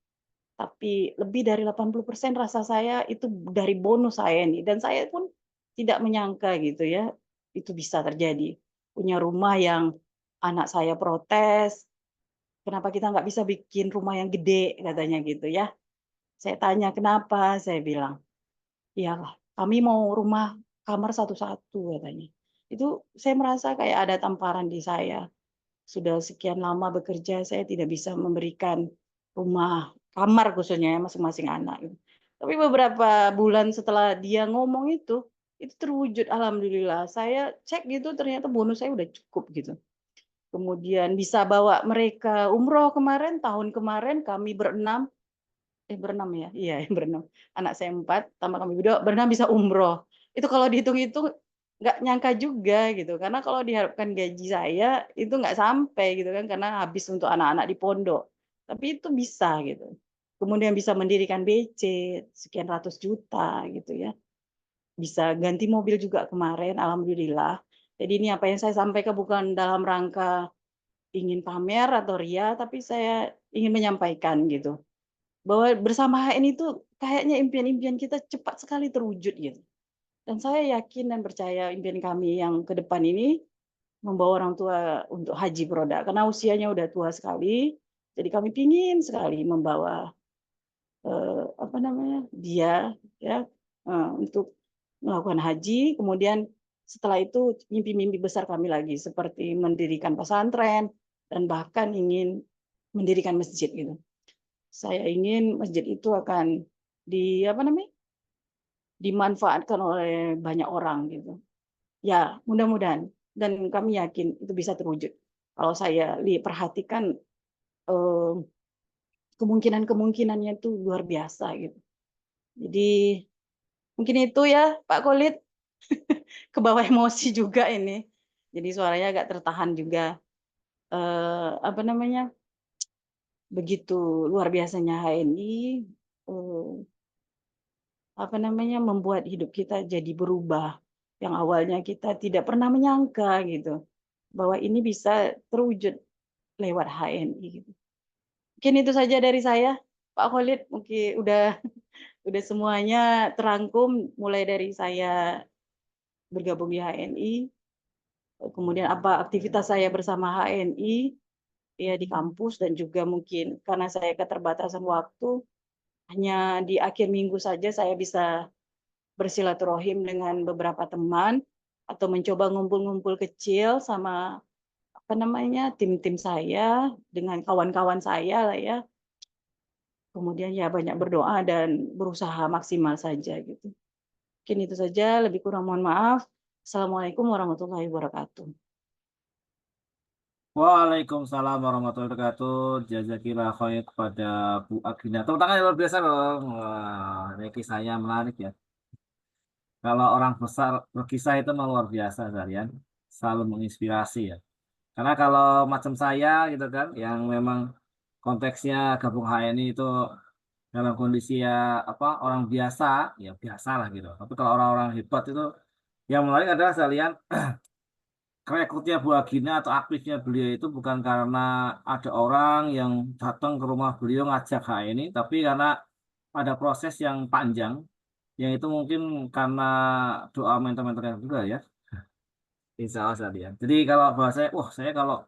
tapi lebih dari 80% rasa saya itu dari bonus HNI dan saya pun tidak menyangka gitu ya, itu bisa terjadi. Punya rumah yang anak saya protes, "Kenapa kita nggak bisa bikin rumah yang gede?" Katanya gitu ya. Saya tanya, "Kenapa?" Saya bilang, "Ya kami mau rumah kamar satu-satu," katanya. Itu saya merasa kayak ada tamparan di saya. Sudah sekian lama bekerja, saya tidak bisa memberikan rumah, kamar khususnya ya, masing-masing anak gitu. Tapi beberapa bulan setelah dia ngomong itu terwujud alhamdulillah. Saya cek gitu ternyata bonus saya udah cukup gitu. Kemudian bisa bawa mereka umroh kemarin, tahun kemarin kami berenam, berenam ya? Iya berenam. Anak saya 4, tambah kami berdua, berenam bisa umroh. Itu kalau dihitung-hitung nggak nyangka juga gitu, karena kalau diharapkan gaji saya itu nggak sampai gitu kan, karena habis untuk anak-anak di pondok. Tapi itu bisa gitu. Kemudian bisa mendirikan BC sekian ratus juta gitu ya. Bisa ganti mobil juga kemarin, alhamdulillah. Jadi ini apa yang saya sampaikan bukan dalam rangka ingin pamer atau ria, tapi saya ingin menyampaikan gitu. Bahwa bersama HN itu kayaknya impian-impian kita cepat sekali terwujud gitu. Dan saya yakin dan percaya impian kami yang ke depan ini membawa orang tua untuk haji produk karena usianya udah tua sekali. Jadi kami pingin sekali membawa apa namanya dia ya untuk melakukan haji. Kemudian setelah itu mimpi-mimpi besar kami lagi seperti mendirikan pesantren dan bahkan ingin mendirikan masjid gitu. Saya ingin masjid itu akan apa namanya, dimanfaatkan oleh banyak orang gitu. Ya, mudah-mudahan dan kami yakin itu bisa terwujud. Kalau saya perhatikan eh, kemungkinan-kemungkinannya itu luar biasa gitu. Jadi mungkin itu ya Pak Kolit, ke bawah emosi juga ini. Jadi suaranya agak tertahan juga. Apa namanya? Begitu luar biasanya HNI, eh, apa namanya, membuat hidup kita jadi berubah. Yang awalnya kita tidak pernah menyangka gitu bahwa ini bisa terwujud lewat HNI gitu. Mungkin itu saja dari saya, Pak Khalid. Mungkin udah semuanya terangkum mulai dari saya bergabung di HNI, kemudian apa aktivitas saya bersama HNI ya di kampus, dan juga mungkin karena saya keterbatasan waktu, hanya di akhir minggu saja saya bisa bersilaturahim dengan beberapa teman atau mencoba ngumpul-ngumpul kecil sama apa namanya, tim-tim saya dengan kawan-kawan saya lah ya. Kemudian ya banyak berdoa dan berusaha maksimal saja gitu. Mungkin itu saja, lebih kurang mohon maaf. Assalamualaikum warahmatullahi wabarakatuh. Waalaikumsalam warahmatullahi wabarakatuh. Jazakillah khair kepada Bu Agina. Tepuk tangan yang luar biasa dong. Wah, ini kisahnya menarik ya. Kalau orang besar berkisah itu memang luar biasa kalian. Selalu menginspirasi ya. Karena kalau macam saya gitu kan, yang memang konteksnya gabung HNI itu dalam kondisi ya apa orang biasa, ya biasa lah gitu. Tapi kalau orang-orang hebat itu yang menarik adalah sekalian rekrutnya Bu Agina atau aktifnya beliau itu bukan karena ada orang yang datang ke rumah beliau ngajak HNI, tapi karena ada proses yang panjang, yang itu mungkin karena doa mentor-mentornya juga ya. Insya Allah sekalian. Jadi kalau bahasa saya, wah saya kalau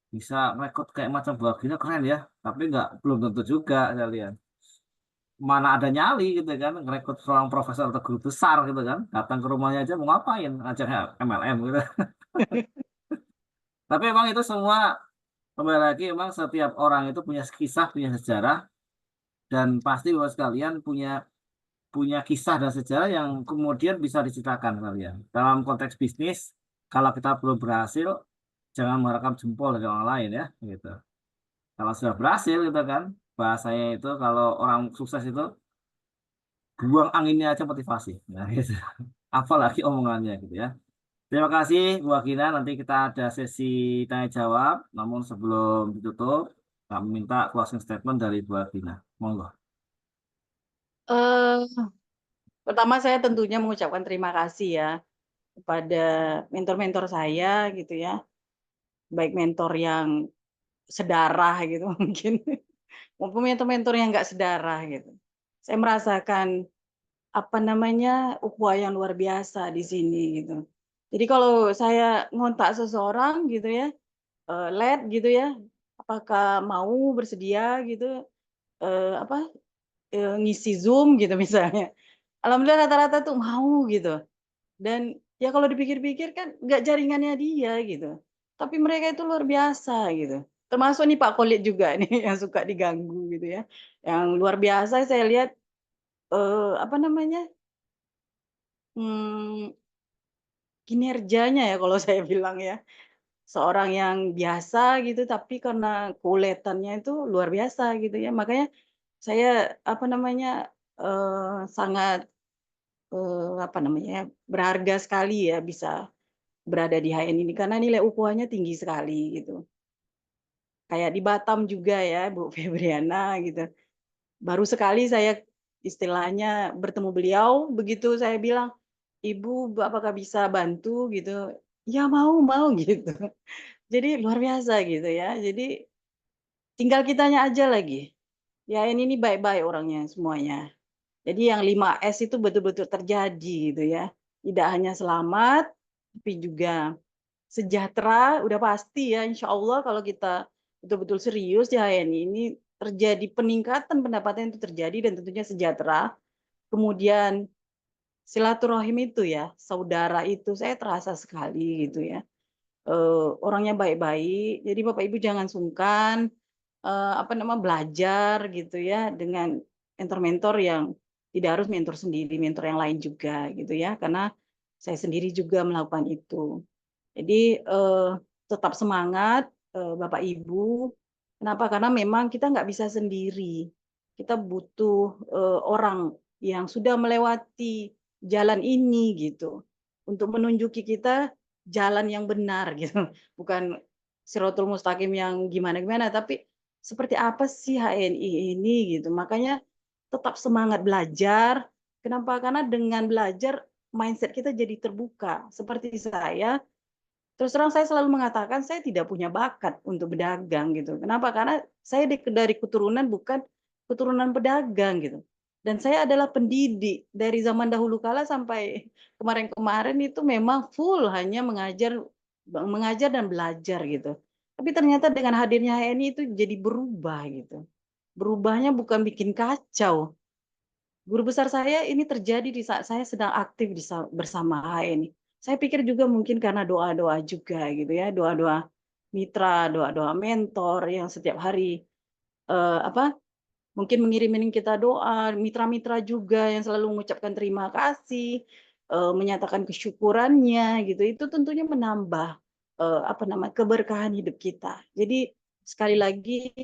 bisa rekrut kayak macam Bu Agina keren ya, tapi nggak belum tentu juga sekalian. Mana ada nyali gitu kan, ngerekrut seorang profesor atau guru besar gitu kan, datang ke rumahnya aja mau ngapain, ngajaknya MLM gitu. Tapi emang itu semua kembali lagi memang setiap orang itu punya kisah, punya sejarah, dan pasti bahwa sekalian punya punya kisah dan sejarah yang kemudian bisa diceritakan kalian. Dalam konteks bisnis, kalau kita belum berhasil, jangan mengharapkan jempol dari orang lain ya, gitu. Kalau sudah berhasil gitu kan, bahasanya itu kalau orang sukses itu buang anginnya aja motivasi. Nah, gitu. Apalagi omongannya gitu ya. Terima kasih Bu Agina. Nanti kita ada sesi tanya jawab. Namun sebelum ditutup, kami minta closing statement dari Bu Agina. Monggo. Eh, Pertama saya tentunya mengucapkan terima kasih ya kepada mentor-mentor saya gitu ya, baik mentor yang sedarah gitu mungkin maupun mentor-mentor yang nggak sedarah gitu. Saya merasakan apa namanya, ukhuwah yang luar biasa di sini gitu. Jadi kalau saya ngontak seseorang gitu ya, "Led," gitu ya, "apakah mau bersedia gitu, apa, ngisi Zoom?" gitu misalnya. Alhamdulillah rata-rata tuh mau gitu. Dan ya kalau dipikir-pikir kan nggak jaringannya dia gitu. Tapi mereka itu luar biasa gitu. Termasuk nih Pak Kolit juga nih yang suka diganggu gitu ya. Yang luar biasa saya lihat, apa namanya, mmm, kinerjanya ya kalau saya bilang ya. Seorang yang biasa gitu tapi karena keuletannya itu luar biasa gitu ya. Makanya saya apa namanya, sangat, apa namanya, berharga sekali ya bisa berada di HN ini karena nilai ukhuwahnya tinggi sekali gitu. Kayak di Batam juga ya Bu Febriana gitu. Baru sekali saya istilahnya bertemu beliau, begitu saya bilang, "Ibu, apakah bisa bantu?" gitu. "Ya mau," gitu. Jadi luar biasa gitu ya. Jadi tinggal kitanya aja lagi. Ya ini baik-baik orangnya semuanya. Jadi yang 5S itu betul-betul terjadi gitu ya. Tidak hanya selamat, tapi juga sejahtera, udah pasti ya insya Allah kalau kita betul-betul serius di HNI ini terjadi peningkatan pendapatan itu terjadi dan tentunya sejahtera. Kemudian silaturahim itu ya, saudara itu saya terasa sekali gitu ya. Orangnya baik-baik, jadi Bapak Ibu jangan sungkan, apa namanya, belajar gitu ya dengan mentor-mentor yang Tidak harus mentor sendiri, mentor yang lain juga gitu ya, karena saya sendiri juga melakukan itu. Jadi, tetap semangat, Bapak Ibu. Kenapa? Karena memang kita nggak bisa sendiri. Kita butuh, orang yang sudah melewati jalan ini gitu, untuk menunjuki kita jalan yang benar gitu. Bukan Shirathul Mustaqim yang gimana-gimana, tapi seperti apa sih HNI ini gitu. Makanya tetap semangat belajar. Kenapa? Karena dengan belajar mindset kita jadi terbuka. Seperti saya, terus terang saya selalu mengatakan saya tidak punya bakat untuk berdagang gitu. Kenapa? Karena saya dari keturunan bukan keturunan pedagang gitu. Dan saya adalah pendidik dari zaman dahulu kala sampai kemarin-kemarin itu memang full hanya mengajar mengajar dan belajar gitu. Tapi ternyata dengan hadirnya HNI itu jadi berubah gitu. Berubahnya bukan bikin kacau. Guru besar saya ini terjadi di saat saya sedang aktif bersama HNI. Saya pikir juga mungkin karena doa-doa juga gitu ya, doa-doa mitra, doa-doa mentor yang setiap hari, apa, mungkin mengirimin kita doa, mitra-mitra juga yang selalu mengucapkan terima kasih, menyatakan kesyukurannya gitu, itu tentunya menambah, apa namanya, keberkahan hidup kita. Jadi sekali lagi,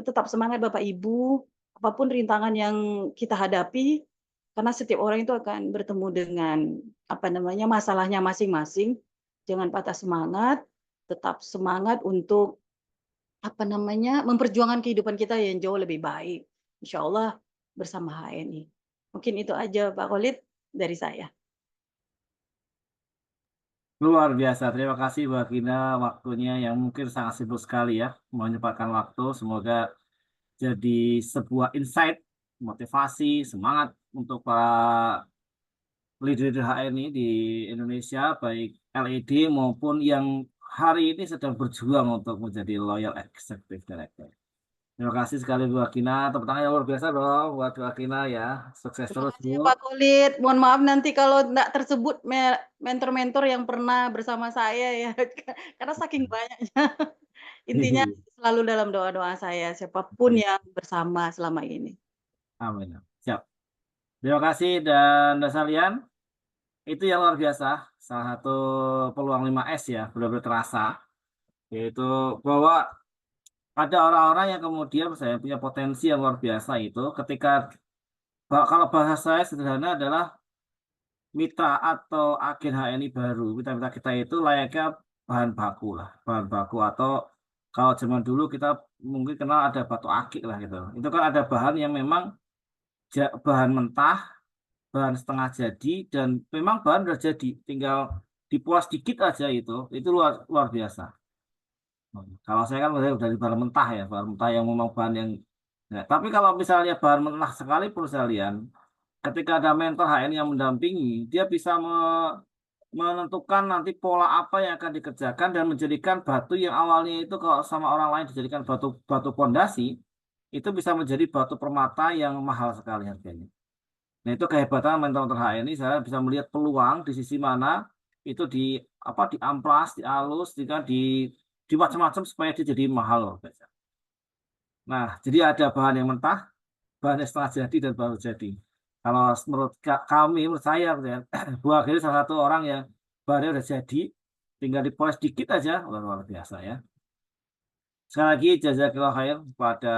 tetap semangat Bapak Ibu, apapun rintangan yang kita hadapi, karena setiap orang itu akan bertemu dengan, apa namanya, masalahnya masing-masing. Jangan patah semangat, tetap semangat untuk apa namanya, memperjuangkan kehidupan kita yang jauh lebih baik, insyaallah bersama HNI. Mungkin itu aja Pak Khalid dari saya. Luar biasa. Terima kasih Mbak Gina waktunya yang mungkin sangat sibuk sekali ya menyempatkan waktu. Semoga jadi sebuah insight, motivasi, semangat untuk para leader-leader HNI di Indonesia, baik LED maupun yang hari ini sedang berjuang untuk menjadi loyal executive director. Terima kasih sekali Bu Gina. Tepuk tangan yang luar biasa dong buat Bu Gina ya. Sukses Terima terus kasih Bu. ya Pak Khalid, mohon maaf nanti kalau enggak tersebut mentor-mentor yang pernah bersama saya ya, karena saking banyaknya. Intinya selalu dalam doa-doa saya, siapapun yang bersama selama ini. Amin. Siap. Terima kasih dan Dasarian. Itu yang luar biasa. Salah satu peluang 5S ya, benar-benar terasa. Yaitu bahwa ada orang-orang yang kemudian saya punya potensi yang luar biasa itu ketika kalau bahasa saya sederhana adalah mitra atau agen HNI baru. Mitra-mitra kita itu layaknya bahan baku lah. Bahan baku atau kalau zaman dulu kita mungkin kenal ada batu akik lah gitu. Itu kan ada bahan yang memang bahan mentah, bahan setengah jadi, dan memang bahan udah jadi. Tinggal dipuas dikit aja itu luar luar biasa. Kalau saya kan dari bahan mentah ya, bahan mentah yang memang bahan yang ya. Tapi kalau misalnya bahan mentah sekalipun sekalian, ketika ada mentor HN yang mendampingi, dia bisa menentukan nanti pola apa yang akan dikerjakan dan menjadikan batu yang awalnya itu kalau sama orang lain dijadikan batu batu pondasi, itu bisa menjadi batu permata yang mahal sekali harganya. Nah, itu kehebatan mentor-mentor HN ini saya bisa melihat peluang di sisi mana itu di apa diamplas, dialus, di macam-macam supaya dia jadi mahal loh, guys. Nah, jadi ada bahan yang mentah, bahan yang setengah jadi dan baru jadi. Kalau menurut kami, menurut saya, gitu ya, buah ini salah satu orang yang bahannya udah jadi, tinggal dipoles dikit aja, luar biasa ya. Sekali lagi, jazakallah khair pada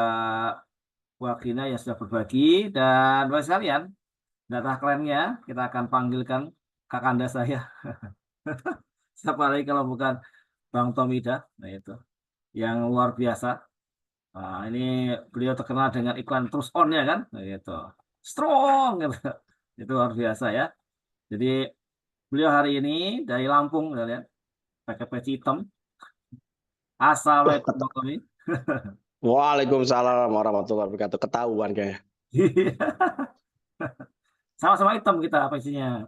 buah Gina yang sudah berbagi dan buat sekalian, data kliennya kita akan panggilkan kakanda saya. Siapa lagi kalau bukan Bang Tomida, nah itu yang luar biasa. Nah, ini beliau terkenal dengan iklan terus on ya kan, nah, gitu. Strong gitu. Itu luar biasa ya. Jadi beliau hari ini dari Lampung, kita lihat pakai peci hitam. Wah, Assalamualaikum Bang Tommy. Waalaikumsalam warahmatullahi wabarakatuh. Ketahuan kayaknya. Sama-sama hitam kita pecinya.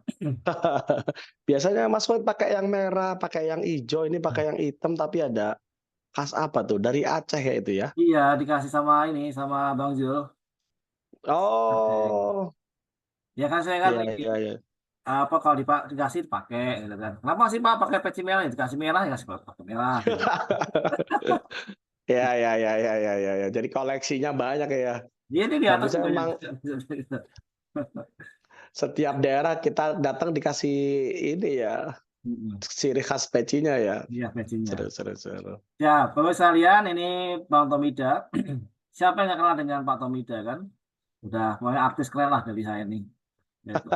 Biasanya Mas Floyd pakai yang merah, pakai yang hijau, ini pakai yang hitam, tapi ada khas apa tuh? Dari Aceh ya itu ya? Iya, dikasih sama ini sama Bang Jul. Oh, Ya kan saya kan iya, ini iya, iya. apa kalau dikasih dipakai gitu kan. Kenapa sih Pak pakai peci merah? Ya, dikasih merah ya kasih pakai merah gitu. Ya, ya, ya, ya, ya, ya, ya. Jadi koleksinya banyak ya. Dia di atas Bagusnya banyak. memang Setiap daerah kita datang dikasih ini ya, Mm-mm. ciri khas pecinya ya. Iya, matchingnya. Seru, seru, seru. Ya, Bapak sekalian, ini Bang Tomida. Siapa yang nggak kenal dengan Pak Tomida kan? Udah pokoknya artis keren lah dari saya ini. Gitu.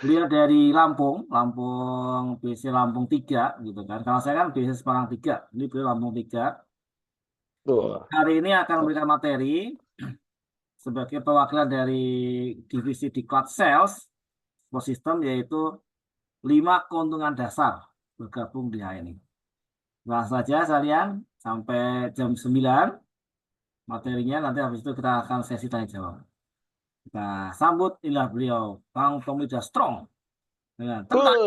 Beliau dari Lampung, Lampung BC Lampung 3 gitu kan. Kalau saya kan BC Semarang 3, ini beliau Lampung 3. Tuh. Hari ini akan memberikan materi sebagai perwakilan dari divisi Diklat Sales Ekosistem, yaitu 5 keuntungan dasar bergabung di HNI. Langsung saja sekalian sampai jam 9 materinya, nanti habis itu kita akan sesi tanya jawab. Kita sambut inilah beliau, Bang Tomida Strong dengan tepuk tangan.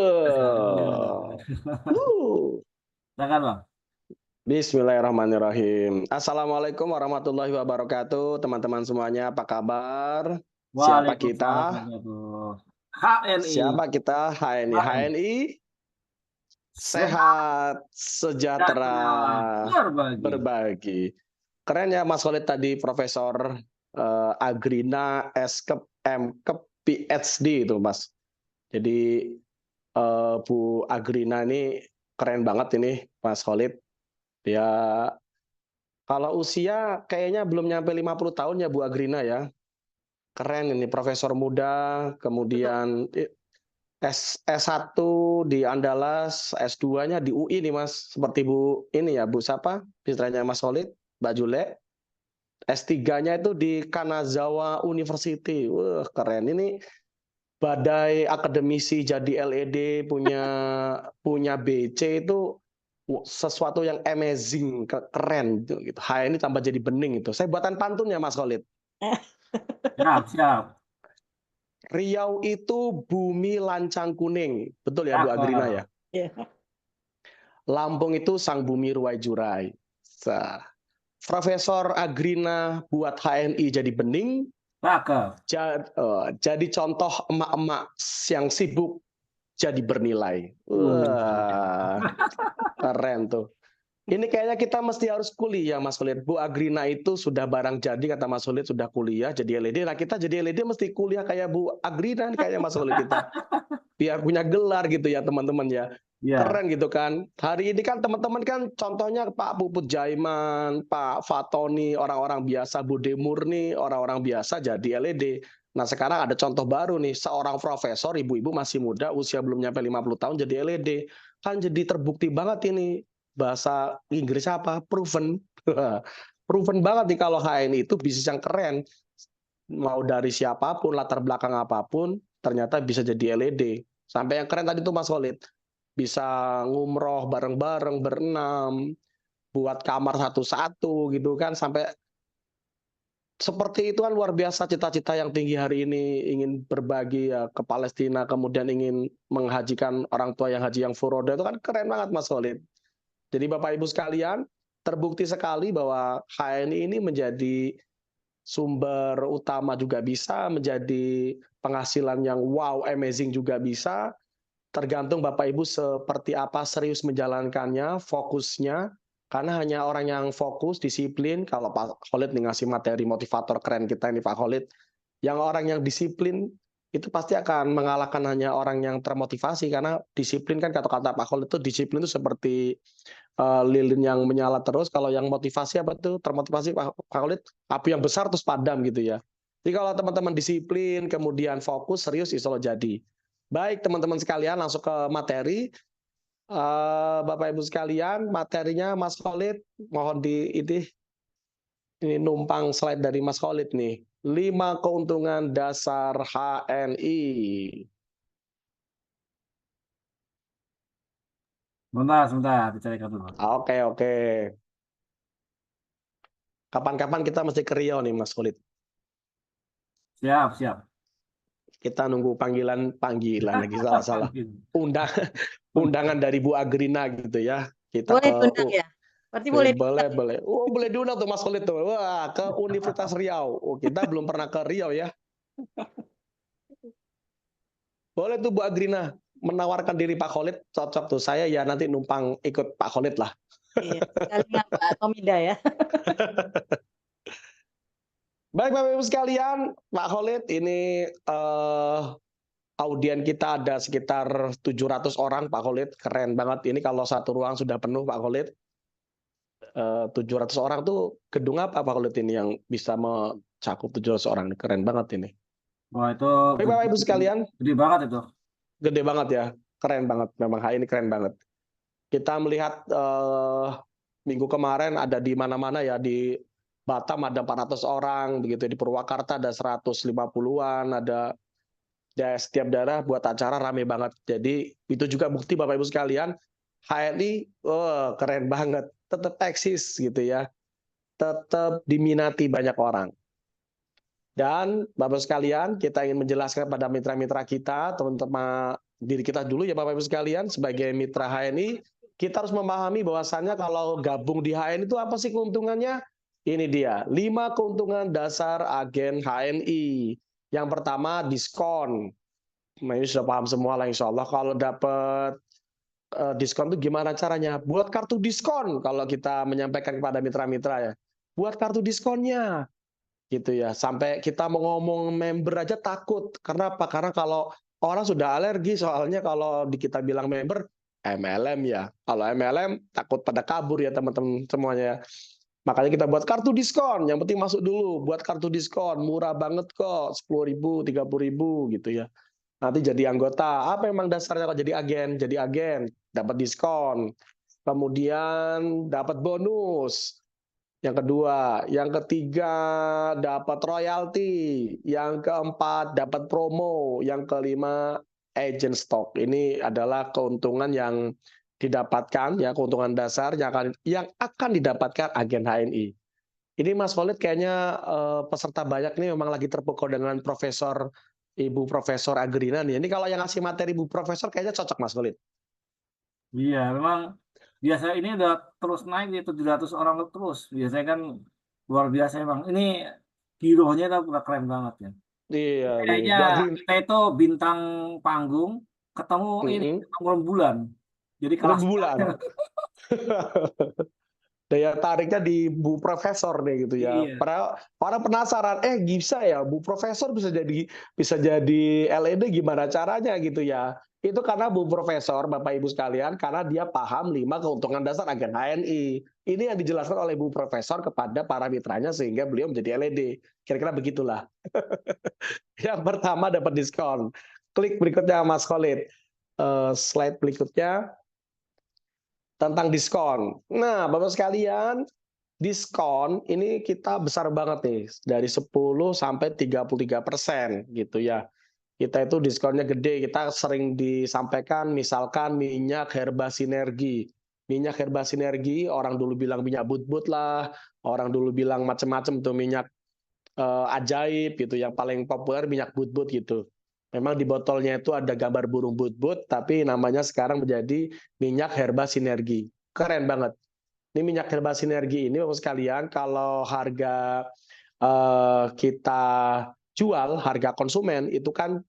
Uh. Silakan Bang. Bismillahirrahmanirrahim. Assalamualaikum warahmatullahi wabarakatuh. Teman-teman semuanya, apa kabar? Siapa Waalaikumsalam kita? warahmatullahi wabarakatuh. HNI. Siapa kita? HNI. HNI sehat, sejahtera, Berbagi. berbagi. Keren ya Mas Khalid tadi, Profesor Agrina Skep Mkep PhD itu Mas. Jadi Bu Agrina ini keren banget ini Mas Khalid. Ya kalau usia kayaknya belum nyampe 50 tahun ya Bu Agrina ya. Keren ini profesor muda, kemudian S1 di Andalas, S2-nya di UI nih Mas. Seperti Bu ini ya, Bu siapa? Istilahnya Mas Khalid, Mbak Jule. S3-nya itu di Kanazawa University. Wah, keren. Ini badai akademisi jadi LED, punya BC itu sesuatu yang amazing, keren gitu. Hai ini tambah jadi bening itu. Saya buatan pantun ya Mas Khalid. Siap, siap. Riau itu bumi lancang kuning. Betul ya Bu Agrina ya? Iya. Lampung itu sang bumi ruai jurai. Profesor Agrina buat HNI jadi bening, Cakep. jadi contoh emak-emak yang sibuk jadi bernilai. Wah, keren tuh. Ini kayaknya kita mesti harus kuliah, Mas Khalid. Bu Agrina itu sudah barang jadi, kata Mas Khalid, sudah kuliah jadi LED. Nah, kita jadi LED mesti kuliah kayak Bu Agrina, kayak Mas Khalid kita. Biar punya gelar gitu ya, teman-teman ya. Ya. Keren gitu kan. Hari ini kan teman-teman kan contohnya Pak Puput Jaiman, Pak Fatoni, orang-orang biasa, Bude Murni, orang-orang biasa jadi LED. Nah, sekarang ada contoh baru nih, seorang profesor, ibu-ibu masih muda, usia belum nyampe 50 tahun jadi LED. Kan jadi terbukti banget ini. Bahasa Inggris apa? Proven. Proven banget nih kalau HNI itu bisnis yang keren. Mau dari siapapun, latar belakang apapun, ternyata bisa jadi LED. Sampai yang keren tadi tuh Mas Khalid. Bisa ngumroh bareng-bareng, berenam, buat kamar satu-satu gitu kan. Sampai seperti itu kan luar biasa cita-cita yang tinggi hari ini, ingin berbagi ya ke Palestina, kemudian ingin menghajikan orang tua yang haji yang furoda, itu kan keren banget Mas Khalid. Jadi Bapak Ibu sekalian, terbukti sekali bahwa HNI ini menjadi sumber utama juga bisa, menjadi penghasilan yang wow, amazing juga bisa, tergantung Bapak Ibu seperti apa serius menjalankannya, fokusnya, karena hanya orang yang fokus, disiplin, kalau Pak Khalid nih ngasih materi motivator keren kita ini Pak Khalid, yang orang yang disiplin itu pasti akan mengalahkan hanya orang yang termotivasi, karena disiplin kan kata-kata Pak Khalid itu disiplin itu seperti lilin yang menyala terus, kalau yang motivasi apa tuh termotivasi Pak Khalid api yang besar terus padam gitu ya. Jadi kalau teman-teman disiplin kemudian fokus serius insya Allah jadi. Baik teman-teman sekalian langsung ke materi. Bapak Ibu sekalian materinya Mas Khalid mohon ini numpang slide dari Mas Khalid nih. 5 keuntungan dasar HNI. Sebentar, dicarikan dulu. Oke. Kapan-kapan kita mesti ke Riau nih Mas Khalid. Siap, siap. Kita nunggu panggilan lagi salah. Undangan dari Bu Agrina gitu ya. Kita Boleh ke diundang ya? Berarti boleh diundang. boleh. Oh, boleh diundang tuh Mas Khalid tuh. Wah, ke Universitas Riau. Oh, kita belum pernah ke Riau ya. Boleh tuh Bu Agrina menawarkan diri Pak Khalid, cocok tuh. Saya ya nanti numpang ikut Pak Khalid lah. Iya, sekalian Pak Tomida ya. Baik Bapak Ibu sekalian, Pak Khalid, ini audien kita ada sekitar 700 orang Pak Khalid, keren banget. Ini kalau satu ruang sudah penuh Pak Khalid. 700 orang tuh gedung apa Pak Khalid ini yang bisa mencakup 700 orang? Keren banget ini. Wah, itu Baik Bapak Ibu sekalian, gede banget itu. gede banget ya, keren banget. Memang HI ini keren banget. Kita melihat minggu kemarin ada di mana-mana ya, di Batam ada 400 orang, begitu di Purwakarta ada 150-an, ada ya, setiap daerah buat acara rame banget. Jadi itu juga bukti Bapak Ibu sekalian, HNI keren banget, tetap eksis gitu ya, tetap diminati banyak orang. Dan Bapak sekalian, kita ingin menjelaskan pada mitra-mitra kita, teman-teman diri kita dulu ya Bapak Ibu sekalian, sebagai mitra HNI, kita harus memahami bahwasannya kalau gabung di HNI itu apa sih keuntungannya? Ini dia, 5 keuntungan dasar agen HNI. Yang pertama, diskon. Nah, ini sudah paham semua lah insya Allah. Kalau dapat diskon itu gimana caranya? Buat kartu diskon kalau kita menyampaikan kepada mitra-mitra ya. Buat kartu diskonnya gitu ya. Sampai kita mau ngomong member aja takut. Karena apa? Karena kalau orang sudah alergi, soalnya kalau kita bilang member MLM ya. Kalau MLM takut pada kabur ya teman-teman semuanya ya. Makanya kita buat kartu diskon. Yang penting masuk dulu. Buat kartu diskon. Murah banget kok. 10.000, 30.000 gitu ya. Nanti jadi anggota. Apa emang dasarnya kalau jadi agen? Jadi agen. Dapat diskon. Kemudian dapat bonus. Yang kedua. Yang ketiga dapat royalti. Yang keempat dapat promo. Yang kelima agent stock. Ini adalah keuntungan yang didapatkan ya, keuntungan dasar yang akan didapatkan agen HNI. Ini Mas Khalid kayaknya peserta banyak nih memang lagi terpukau dengan Ibu Profesor Agrina nih. Ini kalau yang ngasih materi Ibu Profesor kayaknya cocok Mas Khalid. Iya, memang biasa ini udah terus naik di 700 orang terus. Biasanya kan luar biasa emang. Ini hero-nya udah keren banget ya. Iya nih, Kayaknya dari kita itu bintang panggung ketemu ini ketemu rembulan. Jadi kelas. rembulan. Daya tariknya di Bu Profesor nih gitu ya. Iya. Para penasaran, bisa ya Bu Profesor bisa jadi LED gimana caranya gitu ya. Itu karena Bu Profesor, Bapak Ibu sekalian, karena dia paham 5 keuntungan dasar agen HNI. Ini yang dijelaskan oleh Bu Profesor kepada para mitranya sehingga beliau menjadi LED. Kira-kira begitulah. Yang pertama dapat diskon. Klik berikutnya Mas Khalid. Slide berikutnya tentang diskon. Nah, Bapak sekalian, diskon ini kita besar banget nih, dari 10 sampai 33% gitu ya. Kita itu diskonnya gede, kita sering disampaikan misalkan minyak herba sinergi. Minyak herba sinergi, orang dulu bilang minyak but-but lah, orang dulu bilang macam-macam tuh minyak ajaib gitu, yang paling populer minyak but-but gitu. Memang di botolnya itu ada gambar burung but-but, tapi namanya sekarang menjadi minyak herba sinergi. Keren banget. Ini minyak herba sinergi ini, Bapak sekalian, kalau harga kita jual, harga konsumen itu kan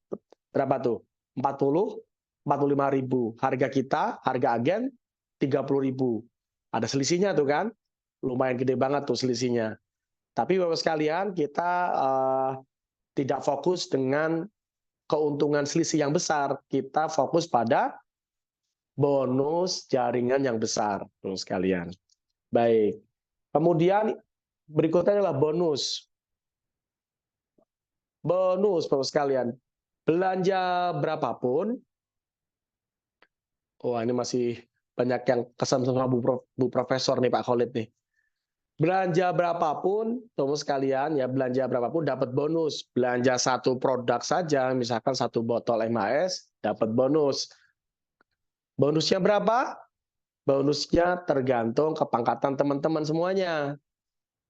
berapa tuh? 40, 45.000. Harga kita, harga agen 30.000. Ada selisihnya tuh kan? Lumayan gede banget tuh selisihnya. Tapi Bapak sekalian, kita tidak fokus dengan keuntungan selisih yang besar. Kita fokus pada bonus jaringan yang besar, Bapak sekalian. Baik. Kemudian berikutnya adalah bonus. Bonus, Bapak sekalian. Belanja berapapun. Wah, ini masih banyak yang kesan sama Bu Profesor nih Pak Khalid nih. Belanja berapapun, Bapak sekalian, ya belanja berapapun dapat bonus. Belanja satu produk saja, misalkan satu botol MHS, dapat bonus. Bonusnya berapa? Bonusnya tergantung kepangkatan teman-teman semuanya.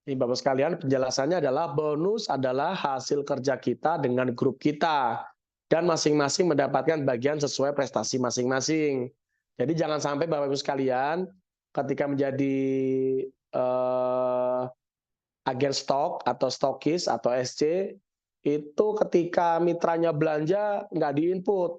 Ini Bapak sekalian, penjelasannya adalah bonus adalah hasil kerja kita dengan grup kita. Dan masing-masing mendapatkan bagian sesuai prestasi masing-masing. Jadi jangan sampai Bapak Ibu sekalian, ketika menjadi agen stok atau stokis atau SC, itu ketika mitranya belanja nggak diinput.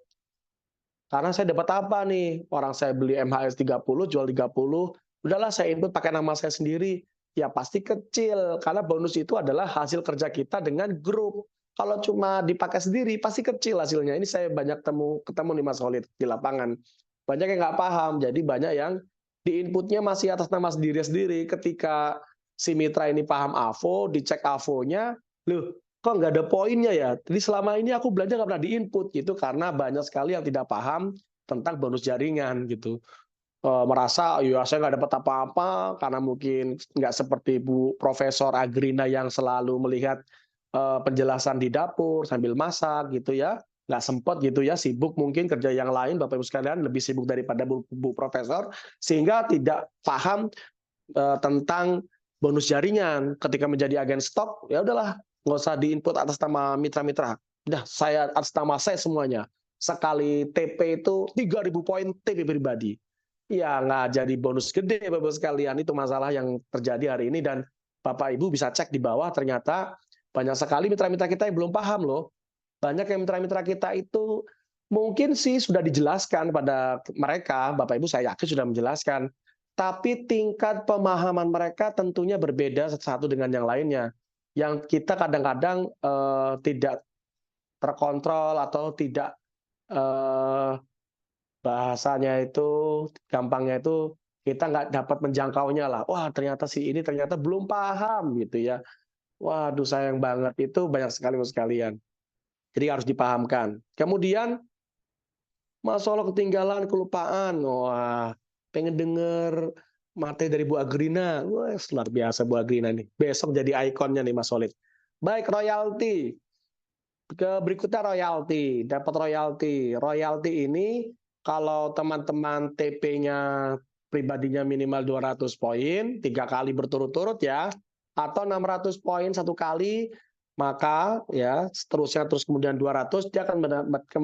Karena saya dapat apa nih? Orang saya beli MHS 30, jual 30, udahlah saya input pakai nama saya sendiri. Ya pasti kecil, karena bonus itu adalah hasil kerja kita dengan grup. Kalau cuma dipakai sendiri, pasti kecil hasilnya. Ini saya banyak ketemu nih Mas Khalid di lapangan. Banyak yang nggak paham, jadi banyak yang di inputnya masih atas nama sendiri-sendiri. Ketika si mitra ini paham AVO, dicek AVO-nya, loh kok nggak ada poinnya ya? Jadi selama ini aku belanja nggak pernah di input gitu, karena banyak sekali yang tidak paham tentang bonus jaringan gitu. Merasa ya saya nggak dapat apa-apa karena mungkin nggak seperti Bu Profesor Agrina yang selalu melihat penjelasan di dapur sambil masak gitu ya, nggak sempat gitu ya, sibuk mungkin kerja yang lain, Bapak Ibu sekalian lebih sibuk daripada Bu Profesor, sehingga tidak paham tentang bonus jaringan. Ketika menjadi agen stok, ya udahlah nggak usah diinput atas nama mitra-mitra, udah saya atas nama saya semuanya. Sekali TP itu 3.000 poin TP pribadi. Ya nggak jadi bonus gede Bapak sekalian, itu masalah yang terjadi hari ini, dan Bapak Ibu bisa cek di bawah, ternyata banyak sekali mitra-mitra kita yang belum paham loh. Banyak yang mitra-mitra kita itu mungkin sih sudah dijelaskan pada mereka, Bapak Ibu saya yakin sudah menjelaskan, tapi tingkat pemahaman mereka tentunya berbeda satu dengan yang lainnya. Yang kita kadang-kadang tidak terkontrol atau tidak eh, bahasanya itu, gampangnya itu kita nggak dapat menjangkaunya lah. Wah ternyata si ini ternyata belum paham gitu ya. Waduh sayang banget, itu banyak sekali sekalian. Jadi harus dipahamkan. Kemudian masalah ketinggalan, kelupaan. Wah pengen denger materi dari Bu Agrina. Wah luar biasa Bu Agrina nih. Besok jadi ikonnya nih Mas Solid. Baik, royalti. Berikutnya royalti, dapat royalti. Royalti ini kalau teman-teman TP-nya pribadinya minimal 200 poin, 3 kali berturut-turut ya, atau 600 poin satu kali, maka ya seterusnya terus kemudian 200, dia akan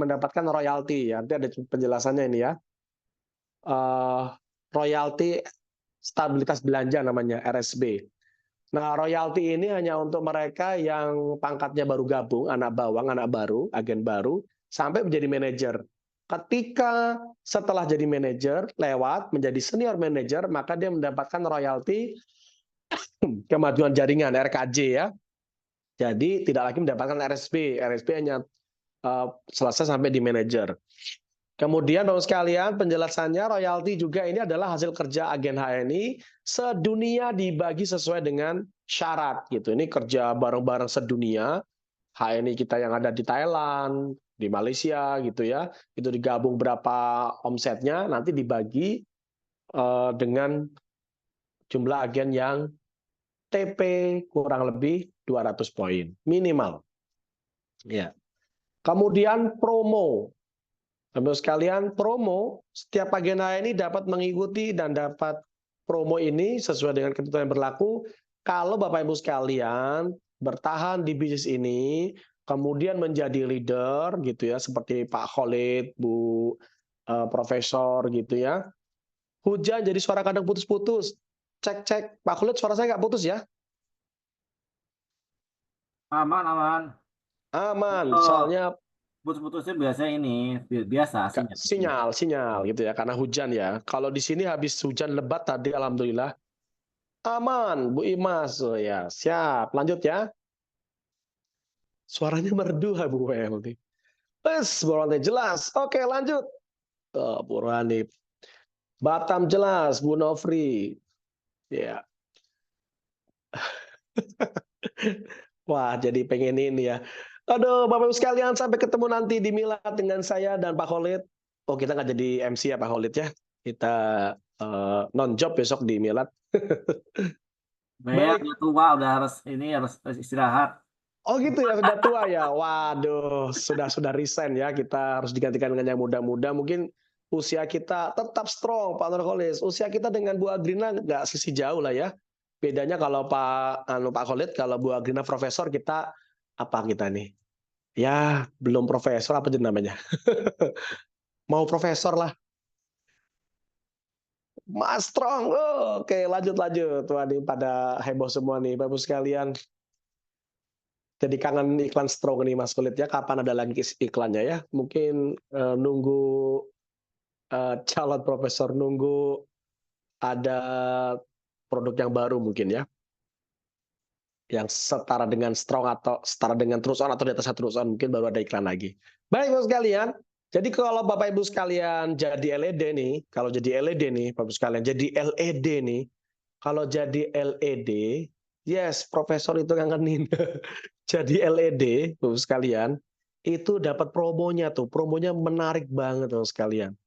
mendapatkan royalti ya. Nanti ada penjelasannya ini ya. Royalti stabilitas belanja namanya, RSB. Nah, royalti ini hanya untuk mereka yang pangkatnya baru gabung, anak bawang, anak baru, agen baru, sampai menjadi manajer. Ketika setelah jadi manajer, lewat menjadi senior manajer, maka dia mendapatkan royalti kemajuan jaringan, RKJ ya. Jadi tidak lagi mendapatkan RSB. RSB hanya selesai sampai di manajer. Kemudian Bapak sekalian, penjelasannya royalti juga ini adalah hasil kerja agen HNI sedunia dibagi sesuai dengan syarat gitu. Ini kerja bareng-bareng sedunia. HNI kita yang ada di Thailand, di Malaysia gitu ya. Itu digabung berapa omsetnya, nanti dibagi dengan jumlah agen yang TP kurang lebih 200 poin minimal. Ya. Kemudian promo. Bapak sekalian, promo, setiap agen ini dapat mengikuti dan dapat promo ini sesuai dengan ketentuan yang berlaku kalau Bapak Ibu sekalian bertahan di bisnis ini, kemudian menjadi leader gitu ya, seperti Pak Khalid, Bu Profesor gitu ya. Hujan jadi suara kadang putus-putus. Cek, Pak Khalid suara saya nggak putus ya? Aman, aman. Aman, Oh, soalnya putus-putusnya biasanya ini biasa sinyal. sinyal gitu ya, karena hujan ya. Kalau di sini habis hujan lebat tadi, alhamdulillah. Aman, Bu Imas. Oh ya, siap. Lanjut ya. Suaranya merdu Bu Welty. Wes, Bu Rohani jelas. Oke, lanjut. Oh, Bu Rohani. Batam jelas, Bu Nofri. Ya. Wah, jadi pengen ini ya. Aduh, Bapak Ibu sekalian, sampai ketemu nanti di Milad dengan saya dan Pak Khalid. Oh, kita nggak jadi MC ya Pak Khalid ya. Kita non-job besok di Milad. Saya Baik. udah tua, udah harus istirahat. Oh gitu ya, sudah tua ya. Waduh, sudah resign ya. Kita harus digantikan dengan yang muda-muda. Mungkin usia kita tetap strong, Pak Nurholis. Usia kita dengan Bu Agrina nggak sisi jauh lah ya. Bedanya kalau Pak Khalid, kalau Bu Agrina profesor, kita apa kita nih? Ya, belum profesor apa jadi namanya? Mau profesor lah. Mas Strong. Oh, oke, lanjut. Wah, nih pada heboh semua nih, Bapak sekalian. Jadi kangen iklan Strong nih Mas Kulit ya. Kapan ada lagi iklannya ya? Mungkin nunggu calon profesor, nunggu ada produk yang baru mungkin ya. yang setara dengan strong atau setara dengan terus on atau di atas terus on, mungkin baru ada iklan lagi. Baik Bapak sekalian, jadi kalau Bapak Ibu sekalian jadi LED nih, kalau jadi LED nih Bapak Ibu sekalian, jadi LED nih, kalau jadi LED, yes, profesor itu ngangenin. Jadi LED Bapak Ibu sekalian, itu dapat promonya tuh, promonya menarik banget Bapak sekalian.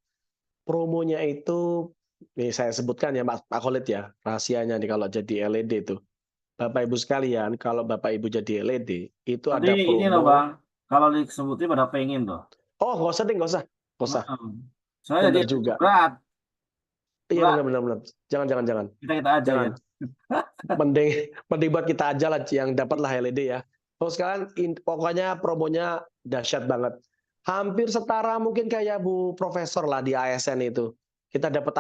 Promonya itu, nih saya sebutkan ya Pak Khalid ya, rahasianya nih kalau jadi LED itu. Bapak Ibu sekalian, kalau Bapak Ibu jadi LED, itu Nanti ada ini loh promo. Bang, kalau disebutin pada pengen tuh. Oh, nggak usah deh, nggak usah. Nggak usah. Heeh. Soalnya Bener dia juga. berat, Iya, berat. benar, benar, benar. Jangan, jangan, jangan. Kita aja Jangan. ya. Mending buat kita aja lah yang dapatlah LED ya. Terus sekarang pokoknya promonya dahsyat banget. Hampir setara mungkin kayak Bu Profesor lah di ASN itu. Kita dapat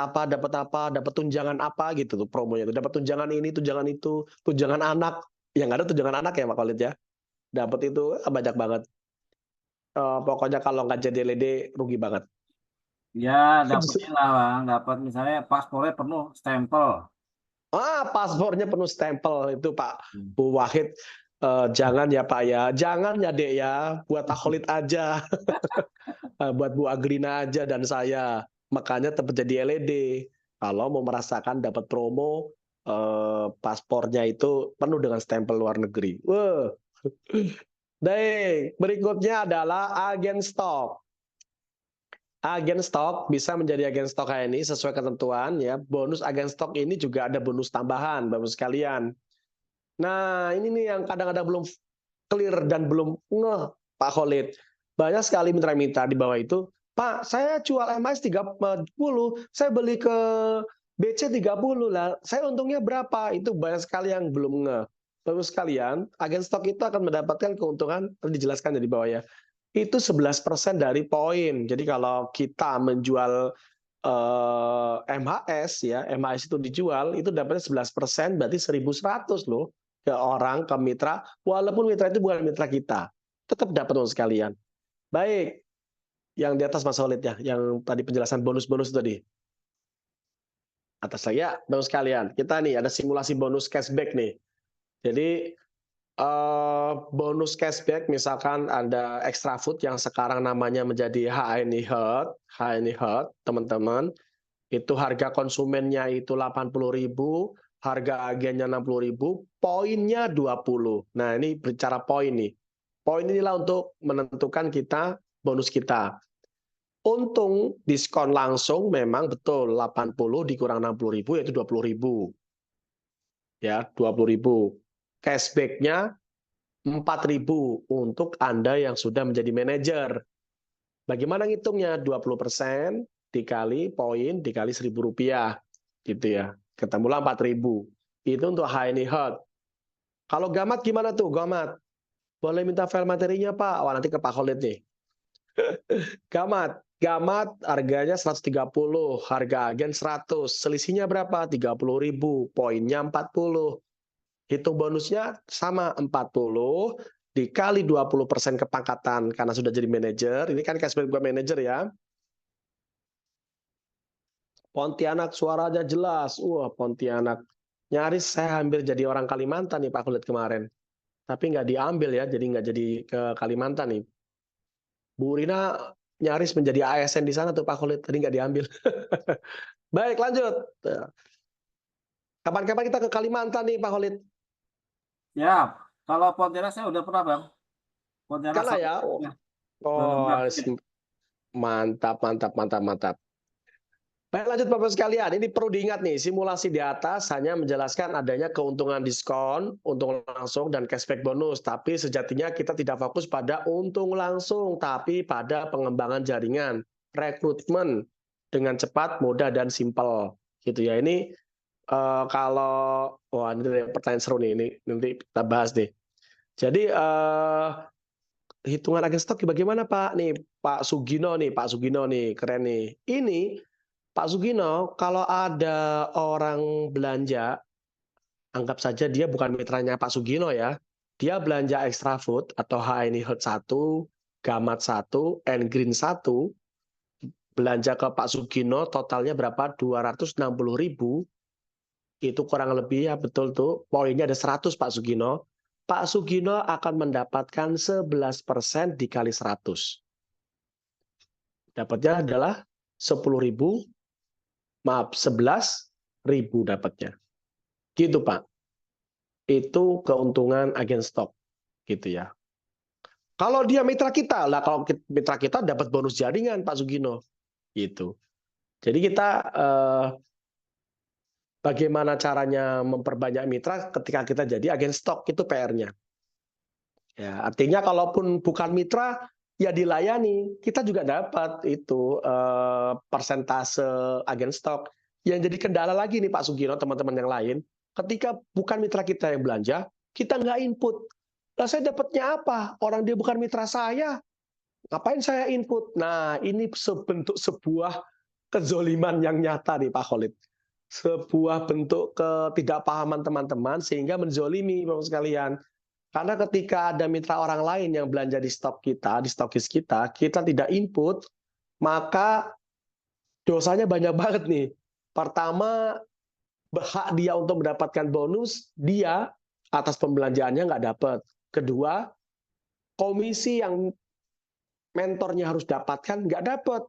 tunjangan apa gitu tuh promonya itu. Dapat tunjangan ini, tunjangan itu, tunjangan anak. Yang ada tunjangan anak ya Pak Khalid ya. Dapat itu banyak banget. Pokoknya kalau nggak jadi LED rugi banget. Ya, dapat lah Bang, dapat misalnya paspornya penuh stempel. Paspornya penuh stempel itu Pak Hmm. Bu Wahid. Jangan ya Pak ya, jangan ya Dek ya, buat Pak Khalid aja, buat Bu Agrina aja dan saya. Makanya tetap jadi LED. Kalau mau merasakan dapat promo, paspornya itu penuh dengan stempel luar negeri. Wah. Baik, berikutnya adalah agen stok. Agen stok bisa menjadi agen stok kayak ini sesuai ketentuan ya. Bonus agen stok ini juga ada bonus tambahan Bapak sekalian. Nah, ini nih yang kadang-kadang belum clear dan belum ngeh Pak Khalid. Banyak sekali mitra-mitra di bawah itu, Pak, saya jual MIS 30, saya beli ke BC 30 lah. Saya untungnya berapa? Itu banyak sekali yang belum ngeh. Bapak sekalian, agen stok itu akan mendapatkan keuntungan, dijelaskan di bawah ya. Itu 11% dari poin. Jadi kalau kita menjual MHS ya, MHS itu dijual, itu dapatnya 11%, berarti 1.100 loh ke orang, ke mitra, walaupun mitra itu bukan mitra kita. Tetap dapat loh sekalian. Baik, yang di atas Mas Khalid ya, yang tadi penjelasan bonus-bonus tadi. Atas saya, bonus sekalian. Kita nih ada simulasi bonus cashback nih. Jadi bonus cashback misalkan ada extra food yang sekarang namanya menjadi HNI Heart, teman-teman. Itu harga konsumennya itu 80.000, harga agennya 60.000, poinnya 20. Nah, ini bicara poin nih. Poin inilah untuk menentukan kita bonus kita. Untung diskon langsung memang betul 80 dikurang 60.000 yaitu 20.000. Ya, 20.000. Cashback-nya 4.000 untuk Anda yang sudah menjadi manajer. Bagaimana ngitungnya? 20% dikali poin dikali Rp1.000 gitu ya. Ketemulah 4.000. Itu untuk HNI Heart. Kalau Gamat gimana tuh? Gamat. Boleh minta file materinya, Pak. Wah, nanti ke Pak Khalid nih. Gamat harganya 130, harga agen 100. Selisihnya berapa? 30.000, poinnya 40. Hitung bonusnya sama 40 dikali 20% kepangkatan karena sudah jadi manajer. Ini kan cashback buat manajer ya. Pontianak suaranya jelas. Wah, Pontianak. Nyaris saya hampir jadi orang Kalimantan nih Pak Khalid kemarin. Tapi nggak diambil ya, jadi nggak jadi ke Kalimantan nih. Bu Rina nyaris menjadi ASN di sana tuh Pak Khalid, tadi nggak diambil. Baik, lanjut. Kapan-kapan kita ke Kalimantan nih Pak Khalid. Ya, kalau Pontianak saya udah pernah Bang. Pontianak Kalah ya. ya, ke Oh, Mersin. mantap, mantap, mantap, mantap. Baik, lanjut Bapak sekalian. Ini perlu diingat nih, simulasi di atas hanya menjelaskan adanya keuntungan diskon, untung langsung, dan cashback bonus. Tapi sejatinya kita tidak fokus pada untung langsung, tapi pada pengembangan jaringan, rekrutmen dengan cepat, mudah, dan simpel. Gitu ya. Ini kalau, wah ini pertanyaan seru nih, ini nanti kita bahas deh. Jadi hitungan agen stok bagaimana Pak? Nih Pak Sugino nih, keren nih. Ini Pak Sugino, kalau ada orang belanja, anggap saja dia bukan mitranya Pak Sugino ya, dia belanja extra food atau HNI Heart 1, Gamat 1, Green 1, belanja ke Pak Sugino totalnya berapa? 260.000, itu kurang lebih ya betul tuh, poinnya ada 100 Pak Sugino, Pak Sugino akan mendapatkan 11% dikali 100. Dapatnya adalah 10.000, maaf 11.000 dapatnya. Gitu Pak. Itu keuntungan agen stok gitu ya. Kalau dia mitra kita, lah kalau mitra kita dapat bonus jaringan Pak Sugino gitu. Jadi kita bagaimana caranya memperbanyak mitra ketika kita jadi agen stok, itu PR-nya. Ya, artinya kalaupun bukan mitra ya dilayani, kita juga dapat itu persentase agen stok. Yang jadi kendala lagi nih Pak Sugino, teman-teman yang lain, ketika bukan mitra kita yang belanja, kita nggak input. Lah saya dapatnya apa? Orang dia bukan mitra saya, ngapain saya input? Nah, ini bentuk sebuah kezoliman yang nyata nih Pak Khalid. Sebuah bentuk ketidakpahaman teman-teman sehingga menzolimi Bapak sekalian. Karena ketika ada mitra orang lain yang belanja di stok kita, di stokis kita tidak input, maka dosanya banyak banget nih. Pertama, hak dia untuk mendapatkan bonus, dia atas pembelanjaannya nggak dapat. Kedua, komisi yang mentornya harus dapatkan nggak dapat.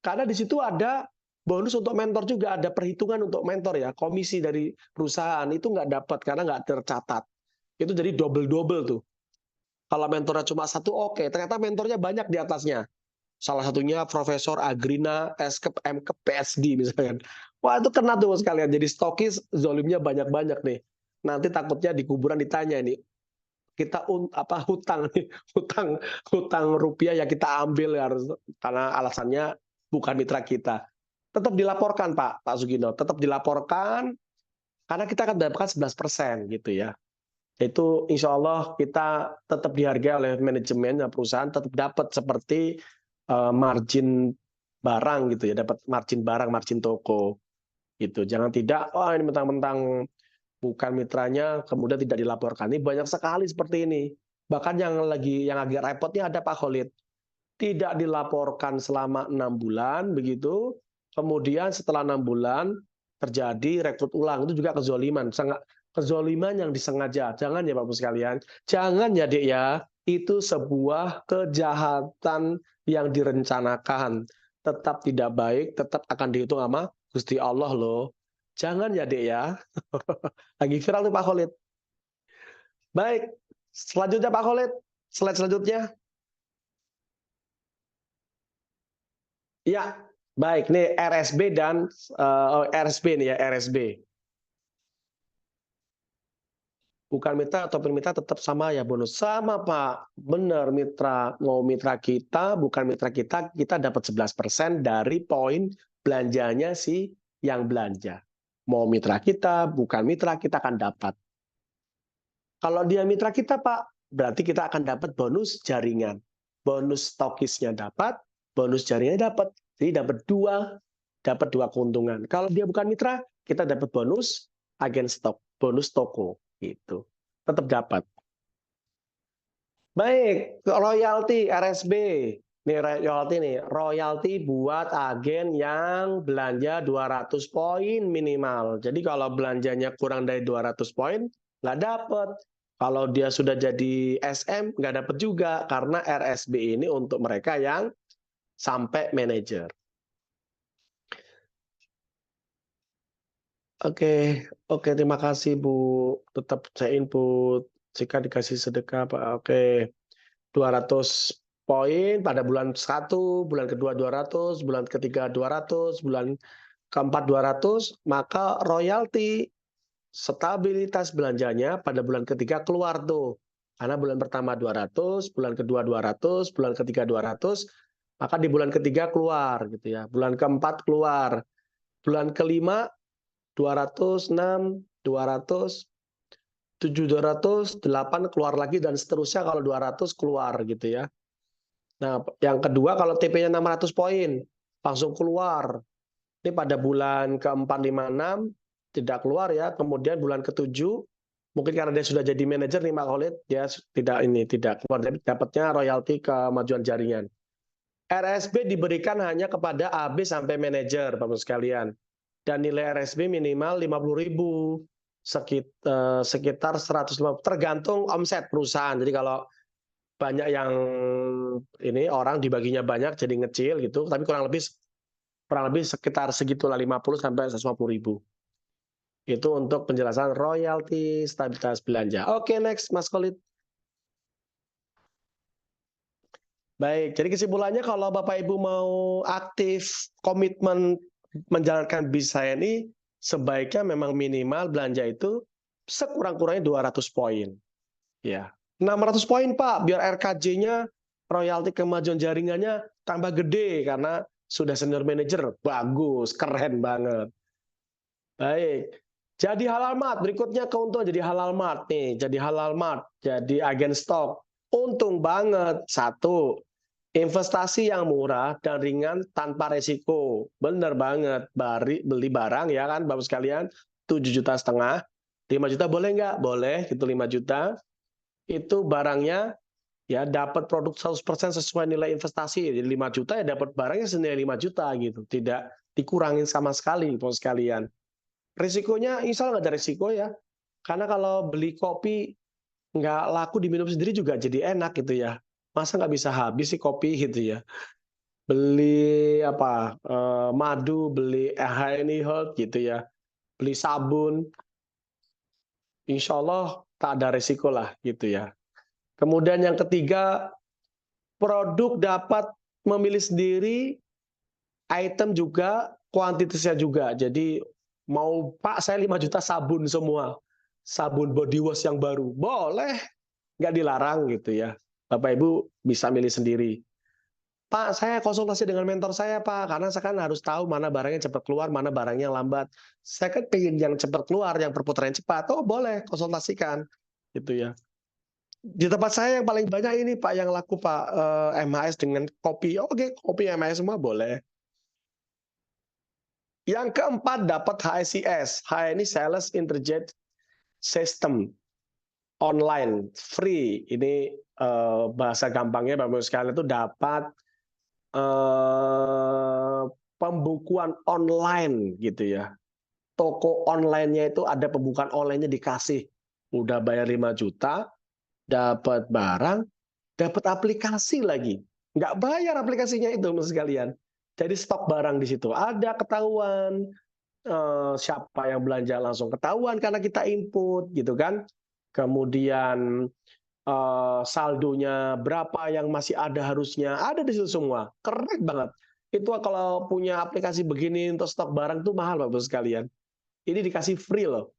Karena di situ ada bonus untuk mentor juga, ada perhitungan untuk mentor ya. Komisi dari perusahaan itu nggak dapat karena nggak tercatat. Itu jadi double-double tuh. Kalau mentornya cuma satu, oke. Ternyata mentornya banyak di atasnya. Salah satunya Profesor Agrina, S-Kep, M-Kep, PSD misalkan. Wah itu kena tuh sekalian. Jadi stokis zolimnya banyak-banyak nih. Nanti takutnya di kuburan ditanya ini, kita hutang rupiah yang kita ambil harus karena alasannya bukan mitra kita. Tetap dilaporkan Pak Sugino, tetap dilaporkan karena kita akan mendapatkan 11% gitu ya. Itu insya Allah kita tetap dihargai oleh manajemen perusahaan, tetap dapat seperti margin barang gitu ya, dapat margin barang, margin toko gitu. Jangan tidak, oh ini mentang-mentang bukan mitranya kemudian tidak dilaporkan. Ini banyak sekali seperti ini. Bahkan yang agak repotnya ada Pak Khalid, tidak dilaporkan selama 6 bulan begitu, kemudian setelah 6 bulan terjadi rekrut ulang, itu juga kezoliman, sangat kezoliman yang disengaja. Jangan ya Bapak sekalian, jangan ya Dek ya, itu sebuah kejahatan yang direncanakan, tetap tidak baik, tetap akan dihitung sama Gusti Allah loh. Jangan ya Dek ya. Lagi viral tuh Pak Khalid. Baik, selanjutnya Pak Khalid, slide selanjutnya. Ya, baik. Nih RSB dan RSB nih ya, RSB. Bukan mitra ataupun mitra tetap sama ya bonus. Sama Pak, benar mitra. Mau mitra kita, bukan mitra kita dapat 11% dari poin belanjanya si yang belanja. Mau mitra kita, bukan mitra kita akan dapat. Kalau dia mitra kita Pak, berarti kita akan dapat bonus jaringan. Bonus stokisnya dapat, bonus jaringannya dapat. Jadi dapat dua keuntungan. Kalau dia bukan mitra, kita dapat bonus agen stok, bonus toko gitu. Tetap dapat. Baik, royalti RSB. Nih royalti nih, royalti buat agen yang belanja 200 poin minimal. Jadi kalau belanjanya kurang dari 200 poin, nggak dapat. Kalau dia sudah jadi SM, nggak dapat juga karena RSB ini untuk mereka yang sampai manajer. Oke, terima kasih Bu. Tetap saya input. Jika dikasih sedekah, Pak. Oke, 200 poin pada bulan 1, bulan kedua 200, bulan ketiga 200, bulan keempat 200, maka royalti stabilitas belanjanya pada bulan ketiga keluar tuh. Karena bulan pertama 200, bulan kedua 200, bulan ketiga 200, maka di bulan ketiga keluar gitu ya. Bulan keempat keluar. Bulan kelima 200, 6, 200, 7, 200, 8 keluar lagi dan seterusnya kalau 200 keluar gitu ya. Nah, yang kedua kalau TP-nya 600 poin langsung keluar. Ini pada bulan ke-4, 5, 6 tidak keluar ya. Kemudian bulan ke-7 mungkin karena dia sudah jadi manajer nih Pak Khalid, dia tidak keluar, dapatnya royalti kemajuan jaringan. RSB diberikan hanya kepada AB sampai manajer Bapak sekalian. Dan nilai RSB minimal 50.000. sekitar 150, tergantung omset perusahaan. Jadi kalau banyak yang ini orang dibaginya banyak jadi ngecil gitu, tapi kurang lebih sekitar segitulah 50 sampai 150 ribu. Itu untuk penjelasan royalti stabilitas belanja. Oke, next Mas Khalid. Baik, jadi kesimpulannya kalau Bapak Ibu mau aktif komitmen menjalankan bisnis saya ini, sebaiknya memang minimal belanja itu sekurang-kurangnya 200 poin. Ya, 600 poin Pak, biar RKJ-nya, royalti kemajuan jaringannya tambah gede karena sudah senior manager. Bagus, keren banget. Baik. Jadi halal mart, berikutnya keuntungan jadi halal mart nih, jadi halal mart, jadi agen stok. Untung banget. Satu, investasi yang murah dan ringan tanpa resiko. Bener banget. Beli barang ya kan Bapak sekalian, 7,5 juta. 5 juta boleh nggak? Boleh, itu 5 juta. Itu barangnya ya dapat produk 100% sesuai nilai investasi. Jadi 5 juta ya dapat barangnya senilai 5 juta gitu. Tidak dikurangin sama sekali Bapak sekalian. Risikonya insya Allah nggak ada risiko ya. Karena kalau beli kopi nggak laku diminum sendiri juga jadi enak gitu ya. Masa nggak bisa habis sih kopi gitu ya. Beli apa madu, beli honey hot gitu ya. Beli sabun, insya Allah tak ada risiko lah gitu ya. Kemudian yang ketiga, produk dapat memilih sendiri, item juga, kuantitasnya juga. Jadi mau Pak saya 5 juta sabun semua. Sabun body wash yang baru. Boleh, nggak dilarang gitu ya. Bapak Ibu bisa milih sendiri. Pak, saya konsultasi dengan mentor saya, Pak, karena saya kan harus tahu mana barangnya cepat keluar, mana barangnya lambat. Saya kan pengen yang cepat keluar, yang perputaran cepat. Oh, boleh, konsultasikan. Gitu ya. Di tempat saya yang paling banyak ini, Pak, yang laku, Pak, MHS dengan kopi. Oke, kopi MHS semua boleh. Yang keempat, dapat HSIS. H ini Sales Intelligence System. Online, free. Ini bahasa gampangnya, Bapak-Ibu sekalian, itu dapat pembukuan online gitu ya. Toko online-nya itu ada pembukaan online-nya dikasih. Udah bayar 5 juta, dapat barang, dapat aplikasi lagi. Nggak bayar aplikasinya itu sekalian. Jadi stok barang di situ. Ada ketahuan, siapa yang belanja langsung ketahuan karena kita input gitu kan. Kemudian saldonya berapa yang masih ada harusnya ada di situ semua. Keren banget. Itu kalau punya aplikasi begini untuk stok barang tuh mahal Bapak sekalian. Ini dikasih free loh.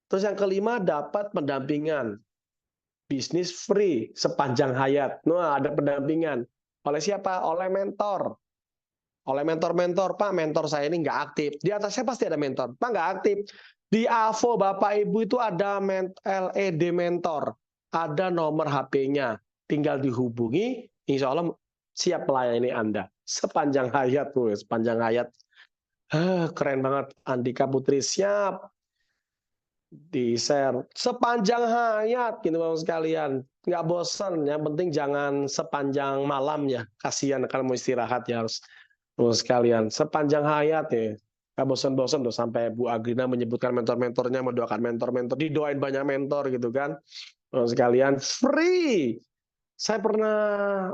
Terus yang kelima dapat pendampingan. Bisnis free sepanjang hayat. Nah, ada pendampingan. Oleh siapa? Oleh mentor. Oleh mentor-mentor. Pak, mentor saya ini nggak aktif. Di atasnya pasti ada mentor. Pak, nggak aktif. Di AVO Bapak Ibu itu ada LED mentor. Ada nomor HP-nya. Tinggal dihubungi, insya Allah siap melayani Anda. Sepanjang hayat, sepanjang hayat. Keren banget. Andika Putri siap di-share. Sepanjang hayat, gitu Bapak sekalian. Nggak bosan, yang penting jangan sepanjang malam ya. Kasihan kalau mau istirahat ya harus. Bapak sekalian, sepanjang hayat ya. Nggak bosan-bosan tuh sampai Bu Agrina menyebutkan mentor-mentornya, mendoakan mentor-mentor, didoain banyak mentor gitu kan. Bapak sekalian, free. Saya pernah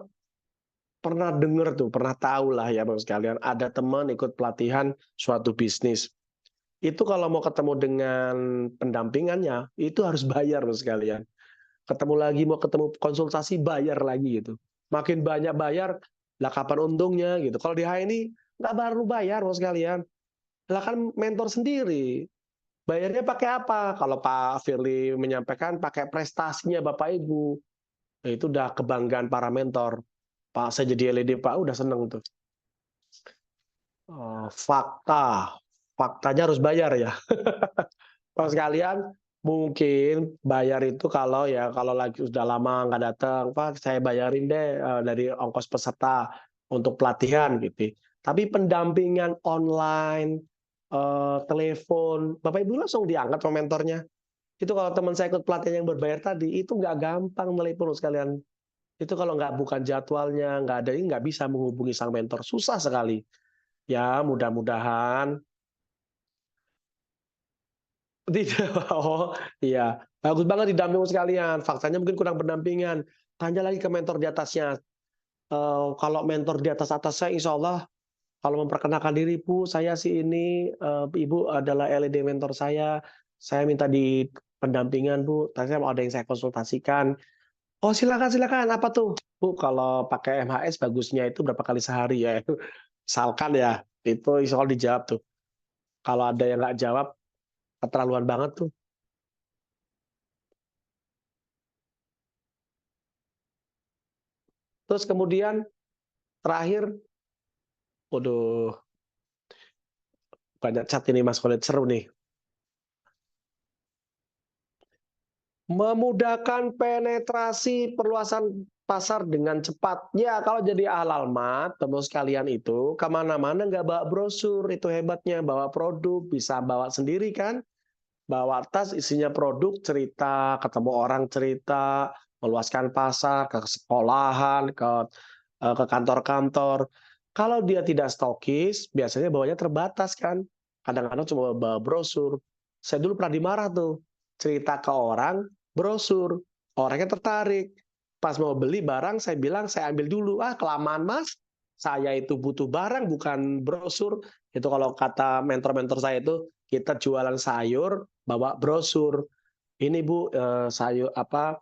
dengar tuh, pernah tahu lah ya Bapak sekalian, ada teman ikut pelatihan suatu bisnis. Itu kalau mau ketemu dengan pendampingannya, itu harus bayar Bapak sekalian. Ketemu lagi, mau ketemu konsultasi, bayar lagi gitu. Makin banyak bayar, lah kapan untungnya gitu. Kalau di H ini, nggak baru bayar Bapak sekalian. Lah kan mentor sendiri. Bayarnya pakai apa? Kalau Pak Firly menyampaikan pakai prestasinya Bapak Ibu. Itu udah kebanggaan para mentor. Pak, saya jadi LED, Pak, udah seneng tuh. Faktanya harus bayar ya. Pak sekalian, mungkin bayar itu kalau lagi sudah lama nggak datang, Pak, saya bayarin deh dari ongkos peserta untuk pelatihan gitu. Tapi pendampingan online, telepon, Bapak Ibu langsung diangkat sama mentornya. Itu kalau teman saya ikut pelatihan yang berbayar tadi, itu nggak gampang telepon sekalian. Itu kalau bukan jadwalnya, nggak ada, ini nggak bisa menghubungi sang mentor. Susah sekali. Ya, mudah-mudahan Tidak, oh iya, bagus banget didampingi sekalian. Faktanya mungkin kurang pendampingan. Tanya lagi ke mentor di atasnya. Kalau mentor di atas saya, insya Allah kalau memperkenalkan diri, Bu, saya sih ini, Ibu adalah LED mentor saya minta di pendampingan, Bu. Tadi saya mau ada yang saya konsultasikan. Oh silakan silakan, apa tuh? Bu, kalau pakai MHS bagusnya itu berapa kali sehari ya? Misalkan ya, itu insya Allah dijawab tuh. Kalau ada yang nggak jawab, keterlaluan banget tuh. Terus kemudian terakhir, waduh, banyak chat ini Mas Khalid, seru nih. Memudahkan penetrasi perluasan pasar dengan cepat. Ya, kalau jadi alalmat, teman sekalian itu kemana-mana nggak bawa brosur, itu hebatnya. Bawa produk, bisa bawa sendiri kan. Bawa tas isinya produk, cerita, ketemu orang cerita, meluaskan pasar, ke sekolahan, ke kantor-kantor. Kalau dia tidak stokis, biasanya bawanya terbatas kan. Kadang-kadang cuma bawa brosur. Saya dulu pernah dimarah tuh, cerita ke orang, brosur. Orangnya tertarik. Pas mau beli barang, saya bilang, saya ambil dulu. Ah, kelamaan mas. Saya itu butuh barang, bukan brosur. Itu kalau kata mentor-mentor saya itu, kita jualan sayur, bawa brosur. Ini Bu, sayur apa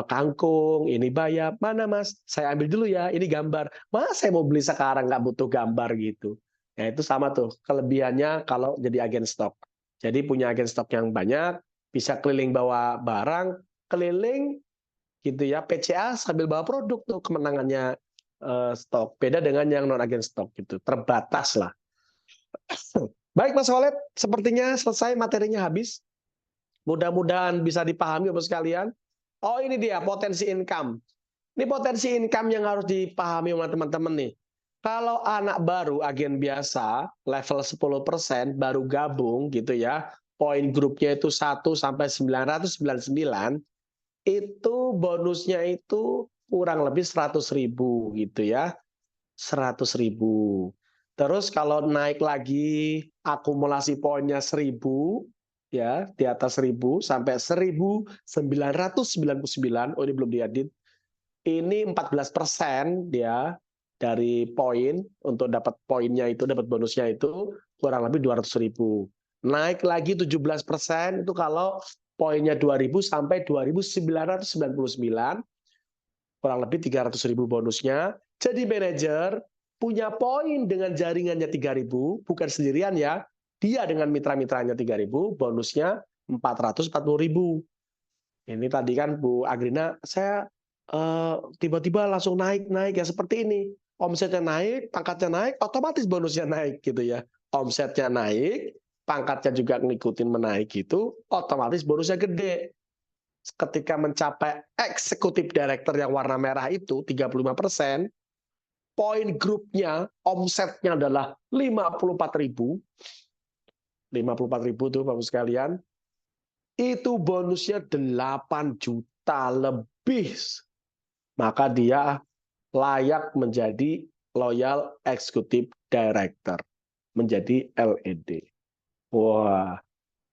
kangkung, ini bayam. Mana Mas? Saya ambil dulu ya, ini gambar. Mas, saya mau beli sekarang, nggak butuh gambar gitu. Ya itu sama tuh, kelebihannya kalau jadi agen stok. Jadi punya agen stok yang banyak, bisa keliling bawa barang, keliling gitu ya, PCA sambil bawa produk tuh kemenangannya stok. Beda dengan yang non agen stok gitu, terbatas lah. Baik Mas Khalid, sepertinya selesai materinya habis. Mudah-mudahan bisa dipahami Bapak sekalian. Oh ini dia potensi income. Ini potensi income yang harus dipahami oleh teman-teman nih. Kalau anak baru agen biasa level 10% baru gabung gitu ya, poin grupnya itu 1 sampai 999, itu bonusnya itu kurang lebih 100.000 gitu ya. 100.000. Terus kalau naik lagi akumulasi poinnya 1.000 ya, di atas 1.000 sampai 1.999. Oh ini belum diedit. Ini 14% dia dari poin untuk dapat poinnya itu, dapat bonusnya itu kurang lebih 200.000. Naik lagi 17% itu kalau poinnya 2.000 sampai 2.999, kurang lebih 300.000 bonusnya. Jadi manajer punya poin dengan jaringannya 3.000, bukan sendirian ya. Dia dengan mitra-mitranya 3.000, bonusnya 440.000. Ini tadi kan Bu Agrina, saya tiba-tiba langsung naik ya seperti ini. Omsetnya naik, pangkatnya naik, otomatis bonusnya naik gitu ya. Omsetnya naik, pangkatnya juga ngikutin menaik gitu, otomatis bonusnya gede. Ketika mencapai eksekutif director yang warna merah itu 35%, poin grupnya omsetnya adalah 54.000. 54.000 tuh Bapak sekalian. Itu bonusnya 8 juta lebih. Maka dia layak menjadi loyal executive director, menjadi LED. Wah,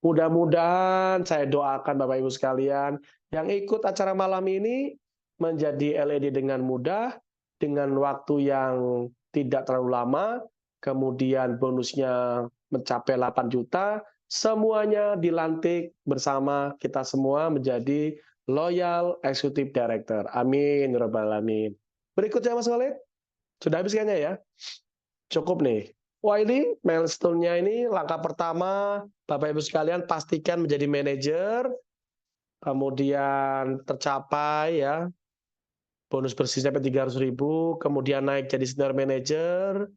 mudah-mudahan saya doakan Bapak Ibu sekalian yang ikut acara malam ini menjadi LED dengan mudah, dengan waktu yang tidak terlalu lama, kemudian bonusnya mencapai 8 juta, semuanya dilantik bersama kita semua menjadi loyal executive director. Amin, ya rabbal alamin. Berikutnya Mas Khalid, sudah habis kayaknya ya? Cukup nih. Wah ini milestone-nya ini langkah pertama, Bapak Ibu sekalian pastikan menjadi manajer, kemudian tercapai ya, bonus bersih sampai 300.000, kemudian naik jadi senior manager,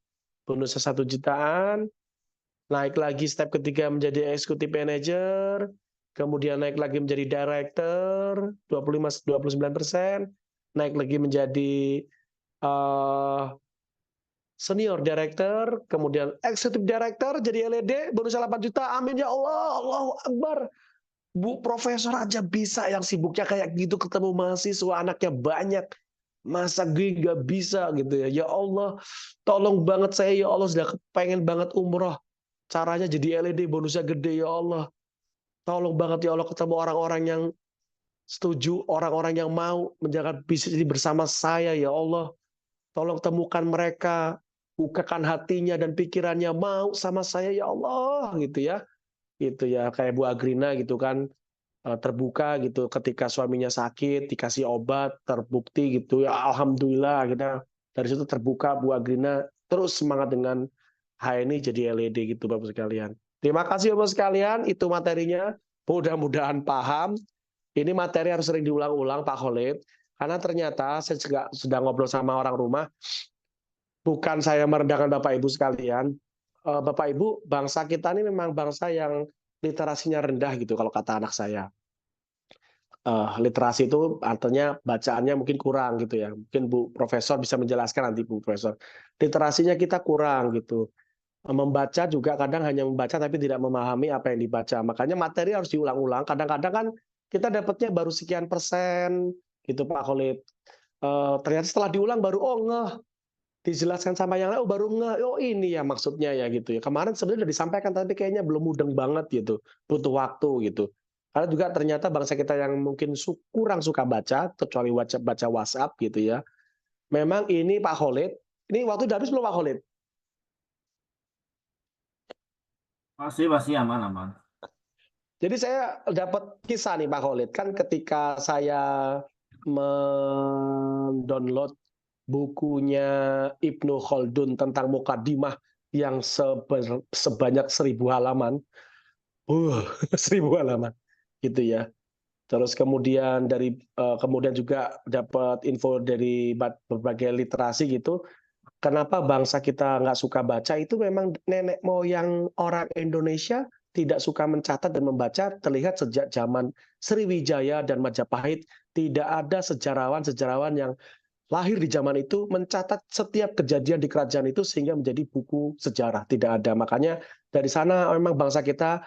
bonusnya 1 jutaan, naik lagi step ketiga menjadi executive manager, kemudian naik lagi menjadi director, 29%, naik lagi menjadi senior director, kemudian executive director, jadi LED, bonusnya 8 juta, amin ya Allah, Allahu Akbar. Bu profesor aja bisa yang sibuknya kayak gitu ketemu mahasiswa, anaknya banyak. Masa gue nggak bisa gitu ya. Ya Allah, tolong banget saya ya Allah, sudah pengen banget umroh. Caranya jadi LED, bonusnya gede ya Allah. Tolong banget ya Allah ketemu orang-orang yang setuju, orang-orang yang mau menjaga bisnis ini bersama saya ya Allah. Tolong temukan mereka, bukakan hatinya dan pikirannya mau sama saya ya Allah gitu ya. Gitu ya, kayak Bu Agrina gitu kan, terbuka gitu ketika suaminya sakit, dikasih obat, terbukti gitu ya alhamdulillah kita dari situ terbuka Bu Agrina terus semangat dengan HNI jadi LED gitu Bapak sekalian. Terima kasih Bapak sekalian, itu materinya. Mudah-mudahan paham. Ini materi harus sering diulang-ulang Pak Khalid, karena ternyata saya juga sudah ngobrol sama orang rumah, bukan saya merendahkan Bapak Ibu sekalian. Bapak Ibu, bangsa kita ini memang bangsa yang literasinya rendah gitu kalau kata anak saya. Literasi itu artinya bacaannya mungkin kurang gitu ya. Mungkin Bu Profesor bisa menjelaskan nanti Bu Profesor. Literasinya kita kurang gitu. Membaca juga kadang hanya membaca tapi tidak memahami apa yang dibaca. Makanya materi harus diulang-ulang. Kadang-kadang kan kita dapatnya baru sekian persen gitu Pak Khalid. Ternyata setelah diulang baru oh ngeh, dijelaskan sama yang lain oh baru ngeh, oh ini ya maksudnya ya gitu ya. Kemarin sebenarnya sudah disampaikan tapi kayaknya belum mudeng banget gitu. Butuh waktu gitu. Karena juga ternyata bangsa kita yang mungkin kurang suka baca, kecuali baca WhatsApp gitu ya. Memang ini Pak Khalid, ini waktu udah habis belum Pak Khalid? Masih aman, aman. Jadi saya dapat kisah nih Pak Khalid, kan ketika saya mendownload bukunya Ibnu Khaldun tentang Muqaddimah yang sebanyak 1.000 halaman, 1.000 halaman gitu ya. Terus kemudian kemudian juga dapat info dari berbagai literasi gitu. Kenapa bangsa kita nggak suka baca itu memang nenek moyang orang Indonesia tidak suka mencatat dan membaca terlihat sejak zaman Sriwijaya dan Majapahit tidak ada sejarawan-sejarawan yang lahir di zaman itu mencatat setiap kejadian di kerajaan itu sehingga menjadi buku sejarah tidak ada. Makanya dari sana memang bangsa kita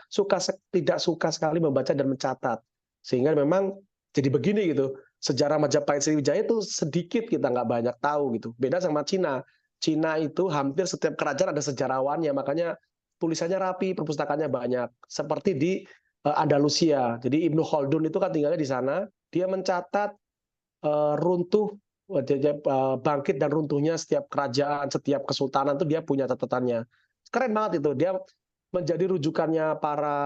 tidak suka sekali membaca dan mencatat sehingga memang jadi begini gitu. Sejarah Majapahit Sriwijaya itu sedikit kita nggak banyak tahu gitu. Beda sama Cina. Cina itu hampir setiap kerajaan ada sejarawannya, makanya tulisannya rapi, perpustakaannya banyak. Seperti di Andalusia. Jadi Ibnu Khaldun itu kan tinggalnya di sana, dia mencatat runtuh bangkit dan runtuhnya setiap kerajaan, setiap kesultanan itu dia punya catatannya. Keren banget itu. Dia menjadi rujukannya para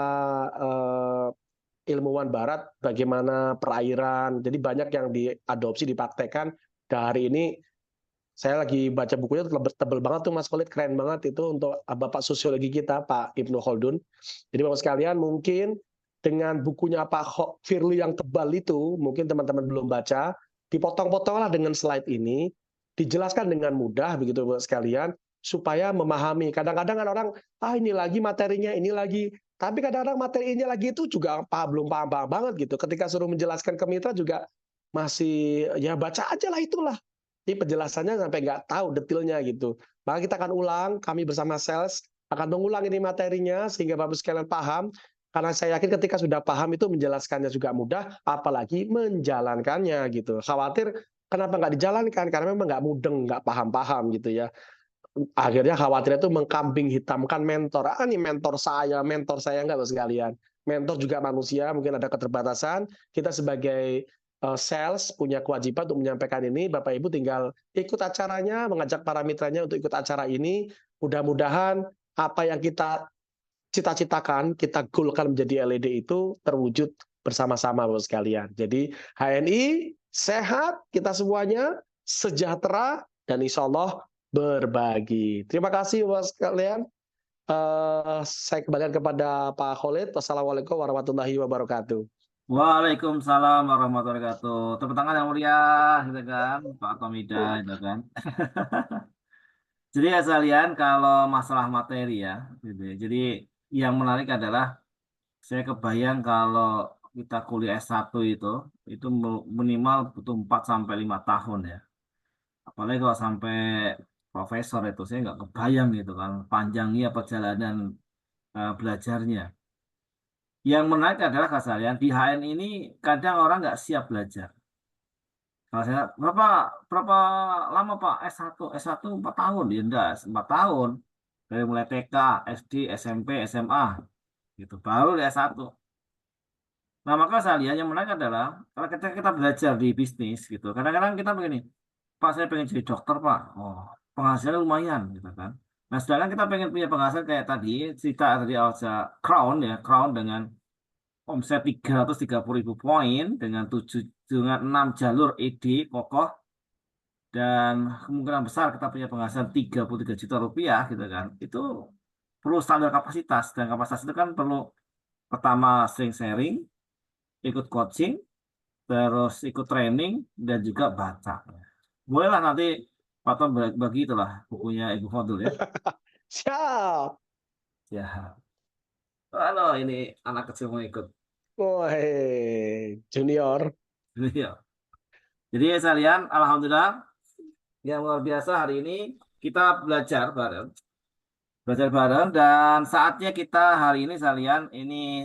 ilmuwan barat bagaimana perairan. Jadi banyak yang diadopsi, dipraktekkan. Dari ini saya lagi baca bukunya tebel banget tuh Mas Khalid, keren banget itu untuk Bapak sosiologi kita Pak Ibnu Khaldun. Jadi Bapak sekalian mungkin dengan bukunya Pak Firly yang tebal itu, mungkin teman-teman belum baca, dipotong-potonglah dengan slide ini, dijelaskan dengan mudah begitu Bapak sekalian, supaya memahami. Kadang-kadang kan orang, ini lagi materinya, ini lagi. Tapi kadang-kadang materinya lagi itu juga belum paham banget gitu. Ketika suruh menjelaskan ke mitra juga masih, ya baca aja lah itulah. Jadi penjelasannya sampai nggak tahu detailnya gitu. Maka kita akan ulang, kami bersama sales akan mengulang ini materinya sehingga Bapak sekalian paham. Karena saya yakin ketika sudah paham itu menjelaskannya juga mudah, apalagi menjalankannya gitu. Khawatir kenapa nggak dijalankan? Karena memang nggak mudeng, nggak paham-paham gitu ya. Akhirnya khawatirnya itu mengkambing hitamkan mentor. Ini mentor saya nggak Bapak sekalian. Mentor juga manusia, mungkin ada keterbatasan. Kita sebagai sales punya kewajiban untuk menyampaikan ini. Bapak Ibu tinggal ikut acaranya, mengajak para mitranya untuk ikut acara ini. Mudah-mudahan apa yang kita cita-citakan, kita goalkan menjadi LED itu terwujud bersama-sama Bapak sekalian. Jadi HNI sehat, kita semuanya sejahtera, dan insya Allah berbagi. Terima kasih Bapak sekalian. Saya kembalikan kepada Pak Khalid. Wassalamualaikum warahmatullahi wabarakatuh. Waalaikumsalam warahmatullahi wabarakatuh. Tepuk tangan yang mulia, gitu kan, Pak Komida, gitu kan. Jadi ya sekalian, kalau masalah materi ya, gitu ya. Jadi yang menarik adalah saya kebayang kalau kita kuliah S1 itu minimal butuh 4 sampai 5 tahun ya. Apalagi kalau sampai profesor itu saya nggak kebayang gitu kan panjangnya perjalanan belajarnya. Yang menarik adalah kalian di HN ini kadang orang nggak siap belajar. Kalau saya berapa berapa lama Pak S1 4 tahun ya enggak 4 tahun dari mulai TK, SD, SMP, SMA gitu baru di S1. Nah, maka saya lihat yang menarik adalah kalau kita belajar di bisnis gitu. Kadang-kadang kita begini, Pak saya pengen jadi dokter Pak. Oh, penghasilannya lumayan gitu kan. Nah, sedangkan kita pengen punya penghasilan kayak tadi, cerita tadi Alza Crown ya, Crown dengan omset 330.000 poin dengan 6 jalur ED kokoh dan kemungkinan besar kita punya penghasilan 33 juta rupiah gitu kan. Itu perlu standar kapasitas dan kapasitas itu kan perlu pertama sering sharing, ikut coaching, terus ikut training dan juga baca. Bolehlah nanti Pak Tom bagi itulah bukunya Ibu Fadul ya. Siap. Ya. Halo, ini anak kecil mau ikut. Woi, junior. Ya. Jadi sekalian, alhamdulillah yang luar biasa hari ini kita belajar bareng dan saatnya kita hari ini sekalian ini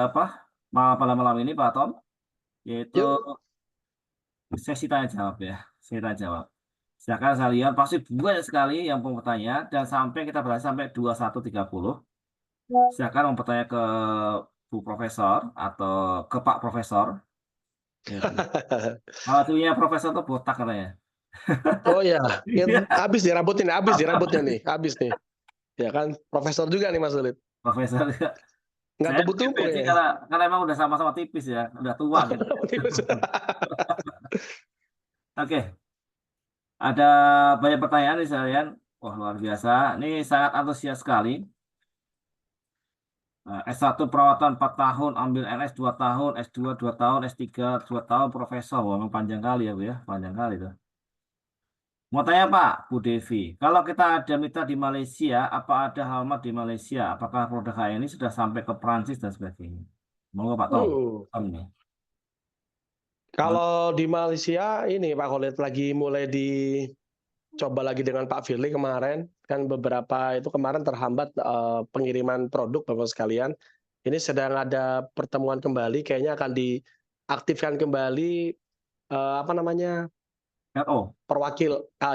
apa malam ini Pak Tom yaitu Yuk. sesi tanya jawab ya, sesi tanya jawab. Silakan sekalian pasti banyak sekali yang mau bertanya dan sampai kita berhasil sampai 21.30. Silakan mau bertanya ke Bu Profesor atau ke Pak Profesor. Gitu. Kalau tujuannya Profesor tuh botak katanya. Oh ya, Iya, habis nih rambutnya nih, habis nih. Ya kan, profesor juga nih Mas Sulit. Profesor. Nggak Saya tumbuh-tumbuh sih ya. karena emang udah sama-sama tipis ya, udah tua gitu. Oke, ada banyak pertanyaan nih sekalian. Wah, luar biasa. Ini sangat antusias sekali. Nah, S1 perawatan 4 tahun, ambil LS 2 tahun, S2 2 tahun, S3 2 tahun, profesor. Wah, memang panjang kali ya, Bu ya. Panjang kali tuh. Mau tanya Pak, Bu Devi, kalau kita ada mitra di Malaysia, apa ada alamat di Malaysia? Apakah produk ini sudah sampai ke Perancis dan sebagainya? Monggo Pak Tom. Uh, Tom nih. Kalau di Malaysia ini Pak Khalid lagi mulai dicoba lagi dengan Pak Firly kemarin. Kan beberapa itu kemarin terhambat pengiriman produk Bapak sekalian. Ini sedang ada pertemuan kembali, kayaknya akan diaktifkan kembali apa namanya RO.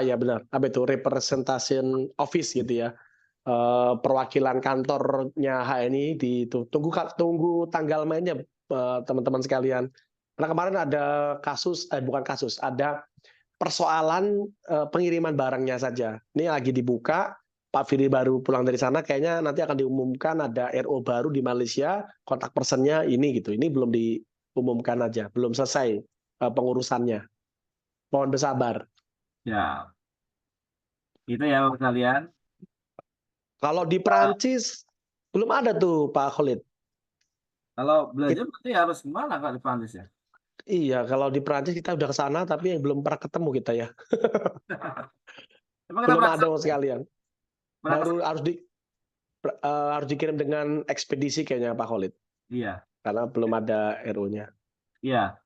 ya benar, apa itu representation office gitu ya. Perwakilan kantornya HNI tunggu tanggal mainnya teman-teman sekalian. Karena kemarin ada bukan kasus, ada persoalan pengiriman barangnya saja. Ini lagi dibuka, Pak Firly baru pulang dari sana, kayaknya nanti akan diumumkan ada RO baru di Malaysia, kontak personnya ini gitu. Ini belum diumumkan aja, belum selesai pengurusannya. Mohon bersabar. Ya, itu ya Bapak sekalian. Kalau di Perancis belum ada tuh Pak Khalid. Kalau belajar berarti harus gimana Kak di Prancis ya? Iya, kalau di Perancis kita udah ke sana tapi belum pernah ketemu kita ya. Emang kita Belum pernah ada Mas sekalian. pernah Baru harus dikirim dengan ekspedisi kayaknya Pak Khalid. iya, Karena belum ada RO-nya. iya.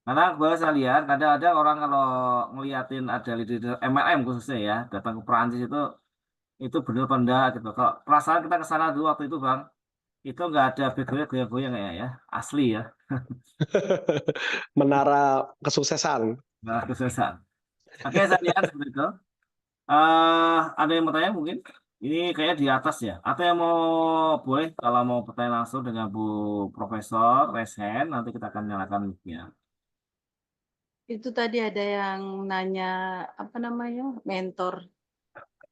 Karena gue saya lihat kadang-kadang orang kalau ngeliatin ada leader MLM khususnya ya datang ke Prancis itu bener benda gitu. Kalau perasaan kita ke sana dulu waktu itu Bang, itu nggak ada background goyang-goyang ya, asli ya, Menara kesuksesan. nggak kesesat. Oke, saya lihat seperti itu. Ada yang mau tanya mungkin? Ini kayak di atas ya. Atau yang mau boleh kalau mau bertanya langsung dengan Bu Profesor raise hand, nanti kita akan nyalakan mic-nya. Itu tadi ada yang nanya apa namanya mentor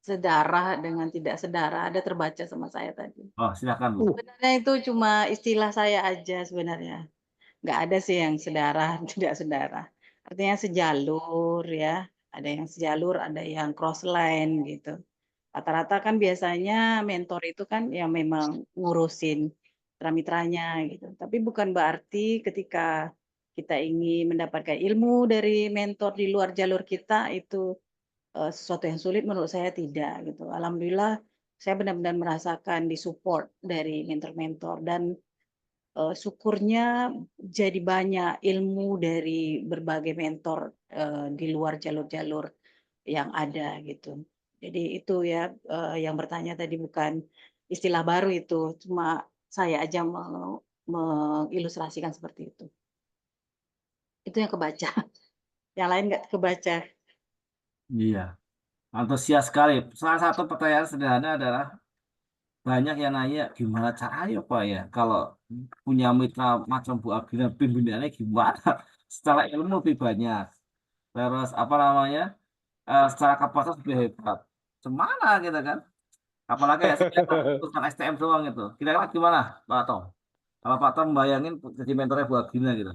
sedarah dengan tidak sedarah, ada terbaca sama saya tadi. Oh, silakan Bu. Sebenarnya itu cuma istilah saya aja sebenarnya. Nggak ada sih yang sedarah, tidak sedarah. Artinya sejalur ya, ada yang sejalur, ada yang cross line gitu. Rata-rata kan biasanya mentor itu kan yang memang ngurusin mitra-mitranya gitu. Tapi bukan berarti ketika kita ingin mendapatkan ilmu dari mentor di luar jalur kita itu sesuatu yang sulit, menurut saya tidak gitu. Alhamdulillah saya benar-benar merasakan disupport dari mentor-mentor dan syukurnya jadi banyak ilmu dari berbagai mentor di luar jalur-jalur yang ada gitu. Jadi itu ya yang bertanya tadi bukan istilah baru itu, cuma saya aja mengilustrasikan seperti itu. Itu yang kebaca, yang lain nggak kebaca. Iya, antusias sekali. Salah satu pertanyaan sederhana adalah banyak yang nanya gimana caranya Pak ya kalau punya mitra macam Bu Agina pimpinannya gimana? Secara ilmu lebih banyak. Terus apa namanya? Secara kapasitas lebih hebat. Cemana gitu kan? Apalagi saya urusan STM doang itu. Kira-kira gimana Pak Tom? Kalau Pak Tom bayangin jadi mentornya Bu Agina gitu.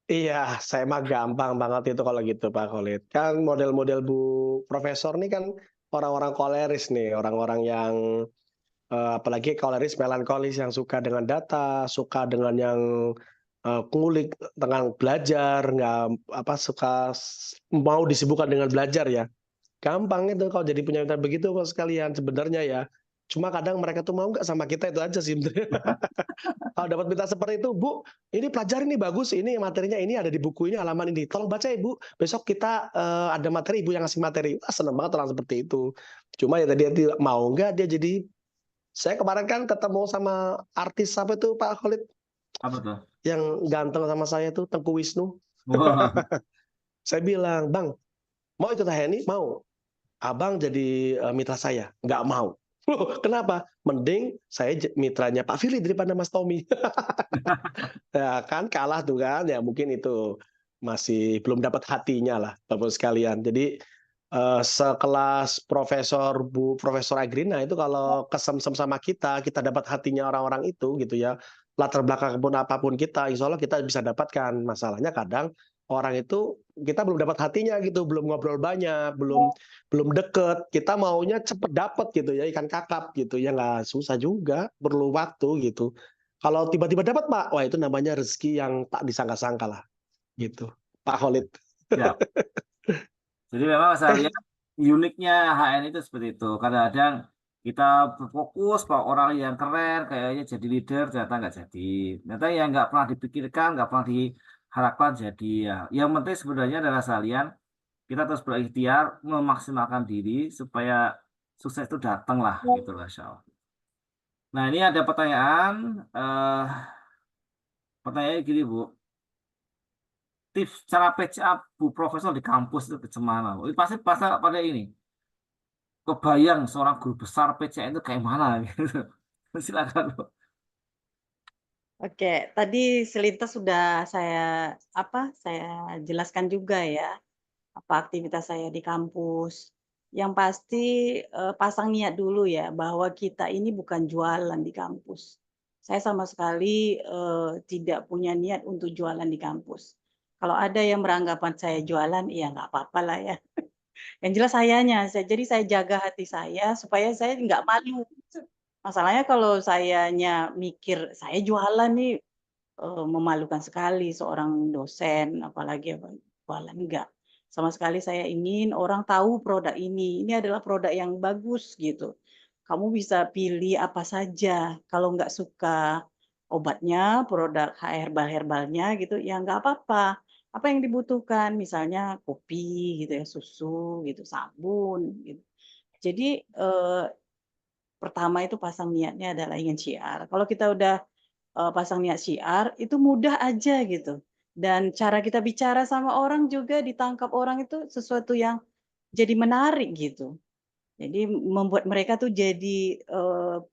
Iya, saya mah gampang banget itu kalau gitu Pak Khalid. Kan model-model Bu Profesor nih kan orang-orang koleris nih, orang-orang yang apalagi koleris melankolis yang suka dengan data, suka dengan yang ngulik, dengan belajar, nggak apa mau disibukkan dengan belajar ya. Gampang itu kalau jadi punya mentor begitu kok sekalian sebenarnya ya. Cuma kadang mereka tuh mau nggak sama kita itu aja sih sebenarnya. Kalau dapat minta seperti itu, Bu, ini pelajari nih bagus, ini materinya ini ada di buku ini halaman ini. Tolong baca ya, Bu. Besok kita ada materi, Ibu yang ngasih materi. Wah, seneng banget orang seperti itu. Cuma ya tadi dia tidak mau nggak dia jadi. Saya kemarin kan ketemu sama artis apa itu Pak Khalid Apa tuh? yang ganteng sama saya tuh Tengku Wisnu. Wah, Saya bilang, Bang, mau ikut HNI? Mau. Abang jadi mitra saya? Nggak mau. Loh, kenapa? Mending saya mitranya Pak Firly daripada Mas Tommy. Ya kan kalah tuh kan, ya mungkin itu masih belum dapat hatinya lah Bapak sekalian. Jadi sekelas Profesor Agrina itu kalau kesemsem sama kita dapat hatinya orang-orang itu gitu ya, latar belakang pun apapun kita, insya Allah kita bisa dapatkan. Masalahnya kadang orang itu kita belum dapat hatinya gitu, belum ngobrol banyak, belum deket. Kita maunya cepet dapet gitu ya, ikan kakap gitu ya, nggak susah juga, perlu waktu gitu. Kalau tiba-tiba dapat Pak, wah itu namanya rezeki yang tak disangka-sangka lah, gitu. Pak Khalid. ya. Jadi memang saya lihat uniknya HN itu seperti itu. Kadang-kadang kita berfokus pada orang yang keren, kayaknya jadi leader, ternyata nggak jadi. Ternyata yang nggak pernah dipikirkan, nggak pernah diharapkan jadi ya. Yang penting sebenarnya adalah salian kita terus berikhtiar memaksimalkan diri supaya sukses itu datang lah, gitu lah, Insya Allah. Nah ini ada pertanyaan, pertanyaannya gini Bu, tips cara patch up Bu Profesor di kampus itu gimana? Bu? Ini pasti pada ini. Kebayang seorang guru besar PCN itu kayak mana gitu. Silakan. Bu. Oke, tadi selintas sudah saya jelaskan juga ya, apa aktivitas saya di kampus. Yang pasti pasang niat dulu ya bahwa kita ini bukan jualan di kampus. Saya sama sekali tidak punya niat untuk jualan di kampus. Kalau ada yang beranggapan saya jualan, ya nggak apa-apa lah ya. Yang jelas jadi saya jaga hati saya supaya saya nggak malu. Masalahnya kalau sayanya mikir saya jualan nih memalukan sekali seorang dosen, apalagi apa, jualan, enggak. Sama sekali saya ingin orang tahu produk ini adalah produk yang bagus gitu. Kamu bisa pilih apa saja, kalau nggak suka obatnya, produk herbal-herbalnya gitu, ya nggak apa-apa. Apa yang dibutuhkan, misalnya kopi gitu ya, susu gitu, sabun gitu. Jadi, pertama itu pasang niatnya adalah ingin syiar. Kalau kita udah pasang niat syiar, itu mudah aja gitu. Dan cara kita bicara sama orang juga ditangkap orang itu sesuatu yang jadi menarik gitu. Jadi membuat mereka tuh jadi,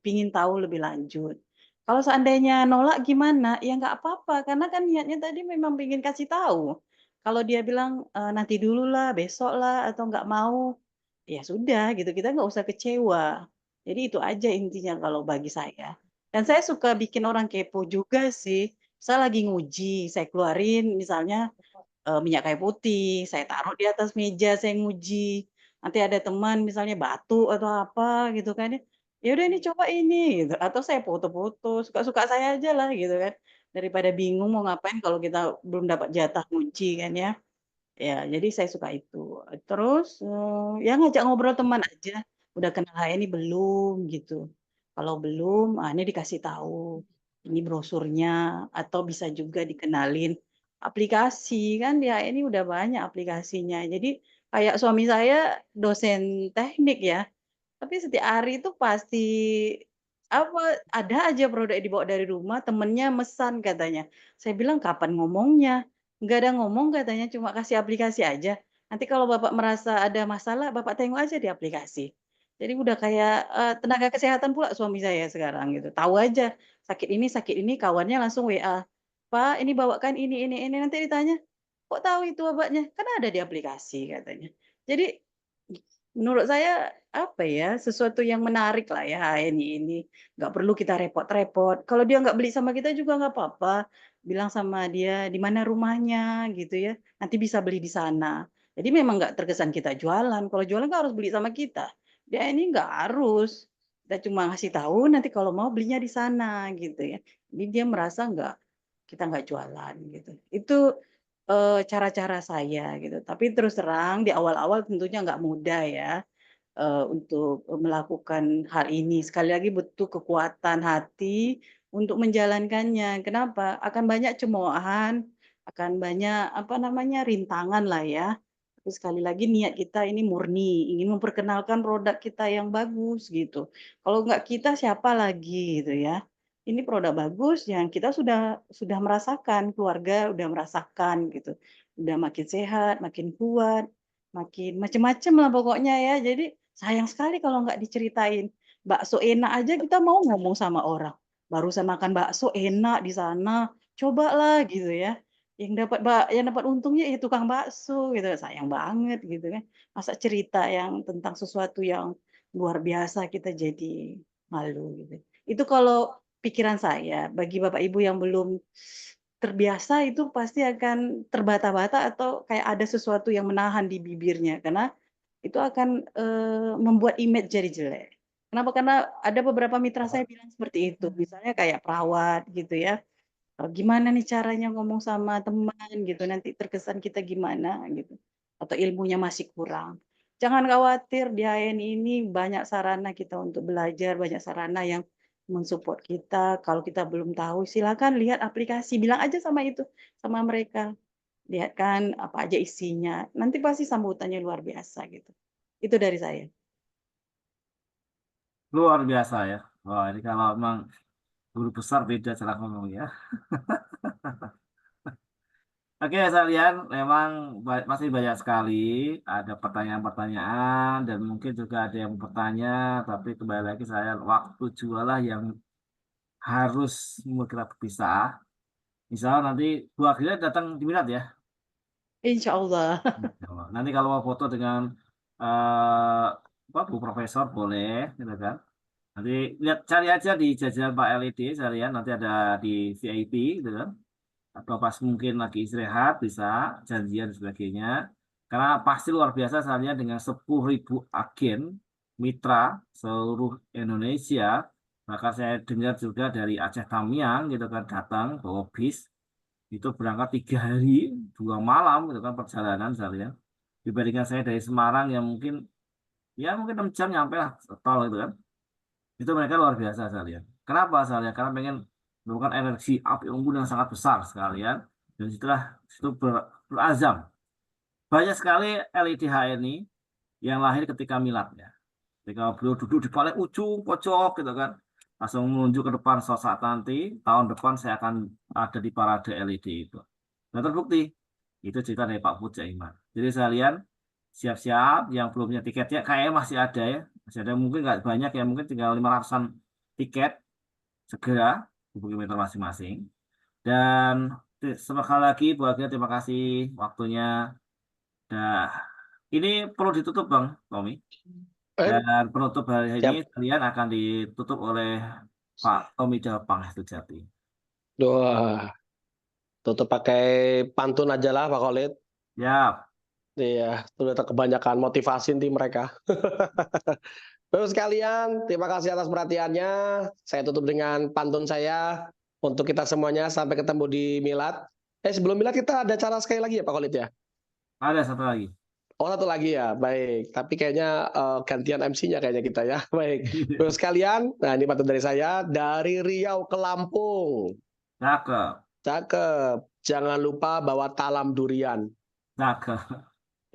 pingin tahu lebih lanjut. Kalau seandainya nolak gimana? Ya nggak apa-apa, karena kan niatnya tadi memang pengen kasih tahu. Kalau dia bilang, "Nanti dululah, besoklah," atau nggak mau, ya sudah gitu, kita nggak usah kecewa. Jadi itu aja intinya kalau bagi saya. Dan saya suka bikin orang kepo juga sih. Saya lagi nguji, saya keluarin misalnya minyak kayu putih, saya taruh di atas meja, saya nguji. Nanti ada teman misalnya batuk atau apa gitu kan ya, "Ya udah ini coba ini," gitu, atau saya foto-foto, suka-suka saya aja lah gitu kan. Daripada bingung mau ngapain kalau kita belum dapat jatah nguji kan ya. Ya, jadi saya suka itu. Terus, ya ngajak ngobrol teman aja, "Udah kenal HI ini belum?" Gitu. Kalau belum, ini dikasih tahu, ini brosurnya, atau bisa juga dikenalin aplikasi, kan di HI ini udah banyak aplikasinya. Jadi kayak suami saya dosen teknik ya, tapi setiap hari itu pasti, ada aja produk yang dibawa dari rumah, temennya mesan katanya. Saya bilang, "Kapan ngomongnya? Nggak ada ngomong katanya, cuma kasih aplikasi aja. Nanti kalau Bapak merasa ada masalah, Bapak tengok aja di aplikasi." Jadi udah kayak, tenaga kesehatan pula suami saya sekarang gitu. Tahu aja sakit ini, kawannya langsung WA, "Pak, ini bawakan ini." Nanti ditanya, "Kok tahu itu obatnya?" "Kan ada di aplikasi," katanya. Jadi menurut saya, apa ya, sesuatu yang menarik lah ya ini. Nggak perlu kita repot-repot. Kalau dia nggak beli sama kita juga nggak apa-apa. Bilang sama dia, "Di mana rumahnya?" Gitu ya. Nanti bisa beli di sana. Jadi memang nggak terkesan kita jualan. Kalau jualan kan harus beli sama kita. Dia ini nggak harus. Kita cuma ngasih tahu, nanti kalau mau belinya di sana gitu ya. Jadi dia merasa kita nggak jualan gitu. Itu cara-cara saya gitu. Tapi terus terang di awal-awal tentunya nggak mudah ya, untuk, melakukan hal ini. Sekali lagi butuh kekuatan hati untuk menjalankannya. Kenapa? Akan banyak cemoohan, akan banyak, apa namanya, rintangan lah ya. Tapi sekali lagi niat kita ini murni, ingin memperkenalkan produk kita yang bagus gitu. Kalau nggak kita siapa lagi gitu ya. Ini produk bagus yang kita sudah merasakan, keluarga udah merasakan gitu. Udah makin sehat, makin kuat, makin macem-macem lah pokoknya ya. Jadi sayang sekali kalau nggak diceritain. Bakso enak aja kita mau ngomong sama orang. Barusan makan bakso enak di sana, cobalah gitu ya. Yang dapat untungnya ya tukang bakso gitu, sayang banget gitu kan. Masa cerita yang tentang sesuatu yang luar biasa kita jadi malu gitu. Itu kalau pikiran saya, bagi Bapak Ibu yang belum terbiasa itu pasti akan terbata-bata atau kayak ada sesuatu yang menahan di bibirnya, karena itu akan, membuat image jadi jelek. Kenapa? Karena ada beberapa mitra saya bilang seperti itu, misalnya kayak perawat gitu ya, gimana nih caranya ngomong sama teman gitu, nanti terkesan kita gimana gitu, atau ilmunya masih kurang. Jangan khawatir, di HN ini banyak sarana kita untuk belajar, banyak sarana yang men-support kita. Kalau kita belum tahu, silakan lihat aplikasi, bilang aja sama itu, sama mereka. Lihat kan apa aja isinya, nanti pasti sambutannya luar biasa gitu. Itu dari saya. Luar biasa ya. Wah, ini kalau memang guru besar beda cara ngomong ya. Oke, sekalian, memang masih banyak sekali ada pertanyaan-pertanyaan dan mungkin juga ada yang bertanya, tapi kembali lagi saya waktu jualah yang harus membuat kita berpisah. Misal nanti Bu Akhirnya datang di Minat ya. Insya Allah. Nanti kalau mau foto dengan eh apa, Bu Profesor boleh, gitu kan. Nanti lihat cari aja di jajaran Pak LED sekalian, nanti ada di VIP, gitu kan. Atau pas mungkin lagi istirahat bisa janjian dan sebagainya. Karena pasti luar biasa saya dengan 10.000 agen mitra seluruh Indonesia. Bahkan saya dengar juga dari Aceh Tamiang gitu kan datang bawa bis itu berangkat 3 hari 2 malam gitu kan perjalanan saya. Dibandingkan saya dari Semarang yang mungkin 6 jam nyampe lah tol gitu kan. Itu mereka luar biasa saya lihat. Kenapa saya lihat? Karena pengen menemukan energi api unggun yang sangat besar sekalian. Dan setelah itu berazam. Banyak sekali LIDH ini yang lahir ketika milad ya. Ketika beliau duduk di paling ujung pojok gitu kan. Langsung menunjuk ke depan suatu saat nanti, tahun depan saya akan ada di parade LED itu. Dan terbukti, itu cerita dari Pak Pujaiman. Jadi sekalian, siap-siap yang belum punya tiketnya, kayaknya masih ada ya. Masih ada mungkin nggak banyak ya, mungkin tinggal 500-an tiket. Segera hubungi meter masing-masing. Dan sekali lagi, Bu Agil, terima kasih waktunya. Dah, ini perlu ditutup, Bang Tommy. Eh, Dan penutup hari ini siap. kalian akan ditutup oleh Pak Tommy Jalpang Jati. Wah, tutup pakai pantun aja lah Pak Khalid. Ya, Iya, sudah kebanyakan motivasi nih mereka. Terus sekalian, terima kasih atas perhatiannya. Saya tutup dengan pantun saya untuk kita semuanya sampai ketemu di Milad. Sebelum Milad kita ada cara sekali lagi ya Pak Khalid ya? ada satu lagi. Oh, satu lagi ya, baik. Tapi kayaknya gantian MC-nya kayaknya kita ya. Baik. Terus sekalian, nah ini pantun dari saya, dari Riau ke Lampung. Cakep, Cakep. Jangan lupa bawa talam durian. cakep.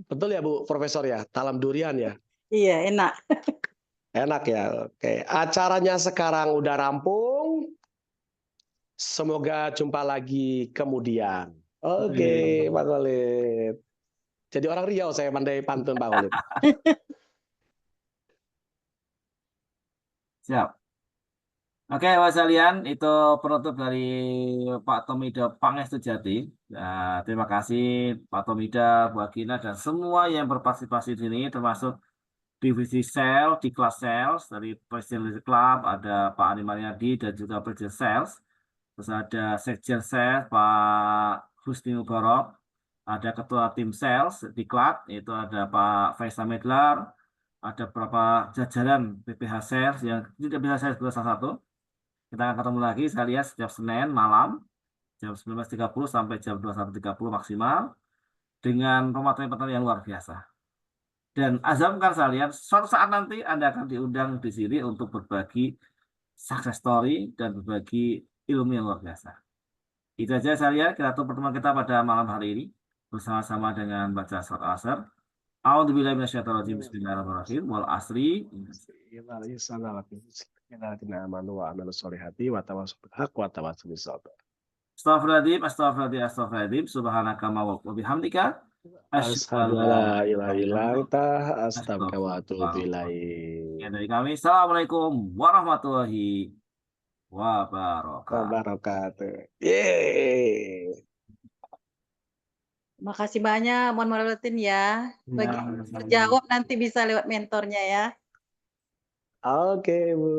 Betul ya Bu Profesor ya, talam durian ya. Iya, enak. Enak ya. Oke, acaranya sekarang udah rampung. Semoga jumpa lagi kemudian. Oke, Pak Khalid. Jadi orang Riau saya pandai pantun Pak Khalid. Siap. Oke, Bapak sekalian, itu penutup dari Pak Tomida Pangestujati. Nah, terima kasih Pak Tomida, Bu Agina, dan semua yang berpartisipasi di sini, termasuk divisi sales, di kelas sales, dari Presiden Club, ada Pak Ani Mariadi, dan juga Presiden Sales. Terus ada Sekjen Sales, Pak Husni Mubarok, ada Ketua Tim Sales di Club, itu ada Pak Faisal Medlar, ada beberapa jajaran BPH Sales, yang tidak BPH Sales juga salah satu. Kita akan ketemu lagi, saya lihat setiap Senin malam, jam 19.30 sampai jam 21.30 maksimal, dengan pemateri-pemateri yang luar biasa. Dan azamkan kalian, suatu saat nanti Anda akan diundang di sini untuk berbagi success story dan berbagi ilmu yang luar biasa. Itu aja saya lihat, kita tutup pertemuan kita pada malam hari ini bersama-sama dengan baca surat Al-Asr. A'udzubillahi minasyaitonirrajim. Bismillahirrahmanirrahim. Wal asri. Astagfirullahaladzim, astagfirullahaladzim, astagfirullahaladzim. Subhanaka wa bihamdika. Asyhadu an la ilaha illa anta, Astagfirullah wa atubu astaghfiruka. ilaih. Ya, dari kami, Assalamualaikum warahmatullahi wabarakatuh. Wabarakatuh. Yeay. Makasih banyak, mohon maaf batin ya. Bagi Ya, terjawab nanti bisa lewat mentornya ya. Oke, Bu.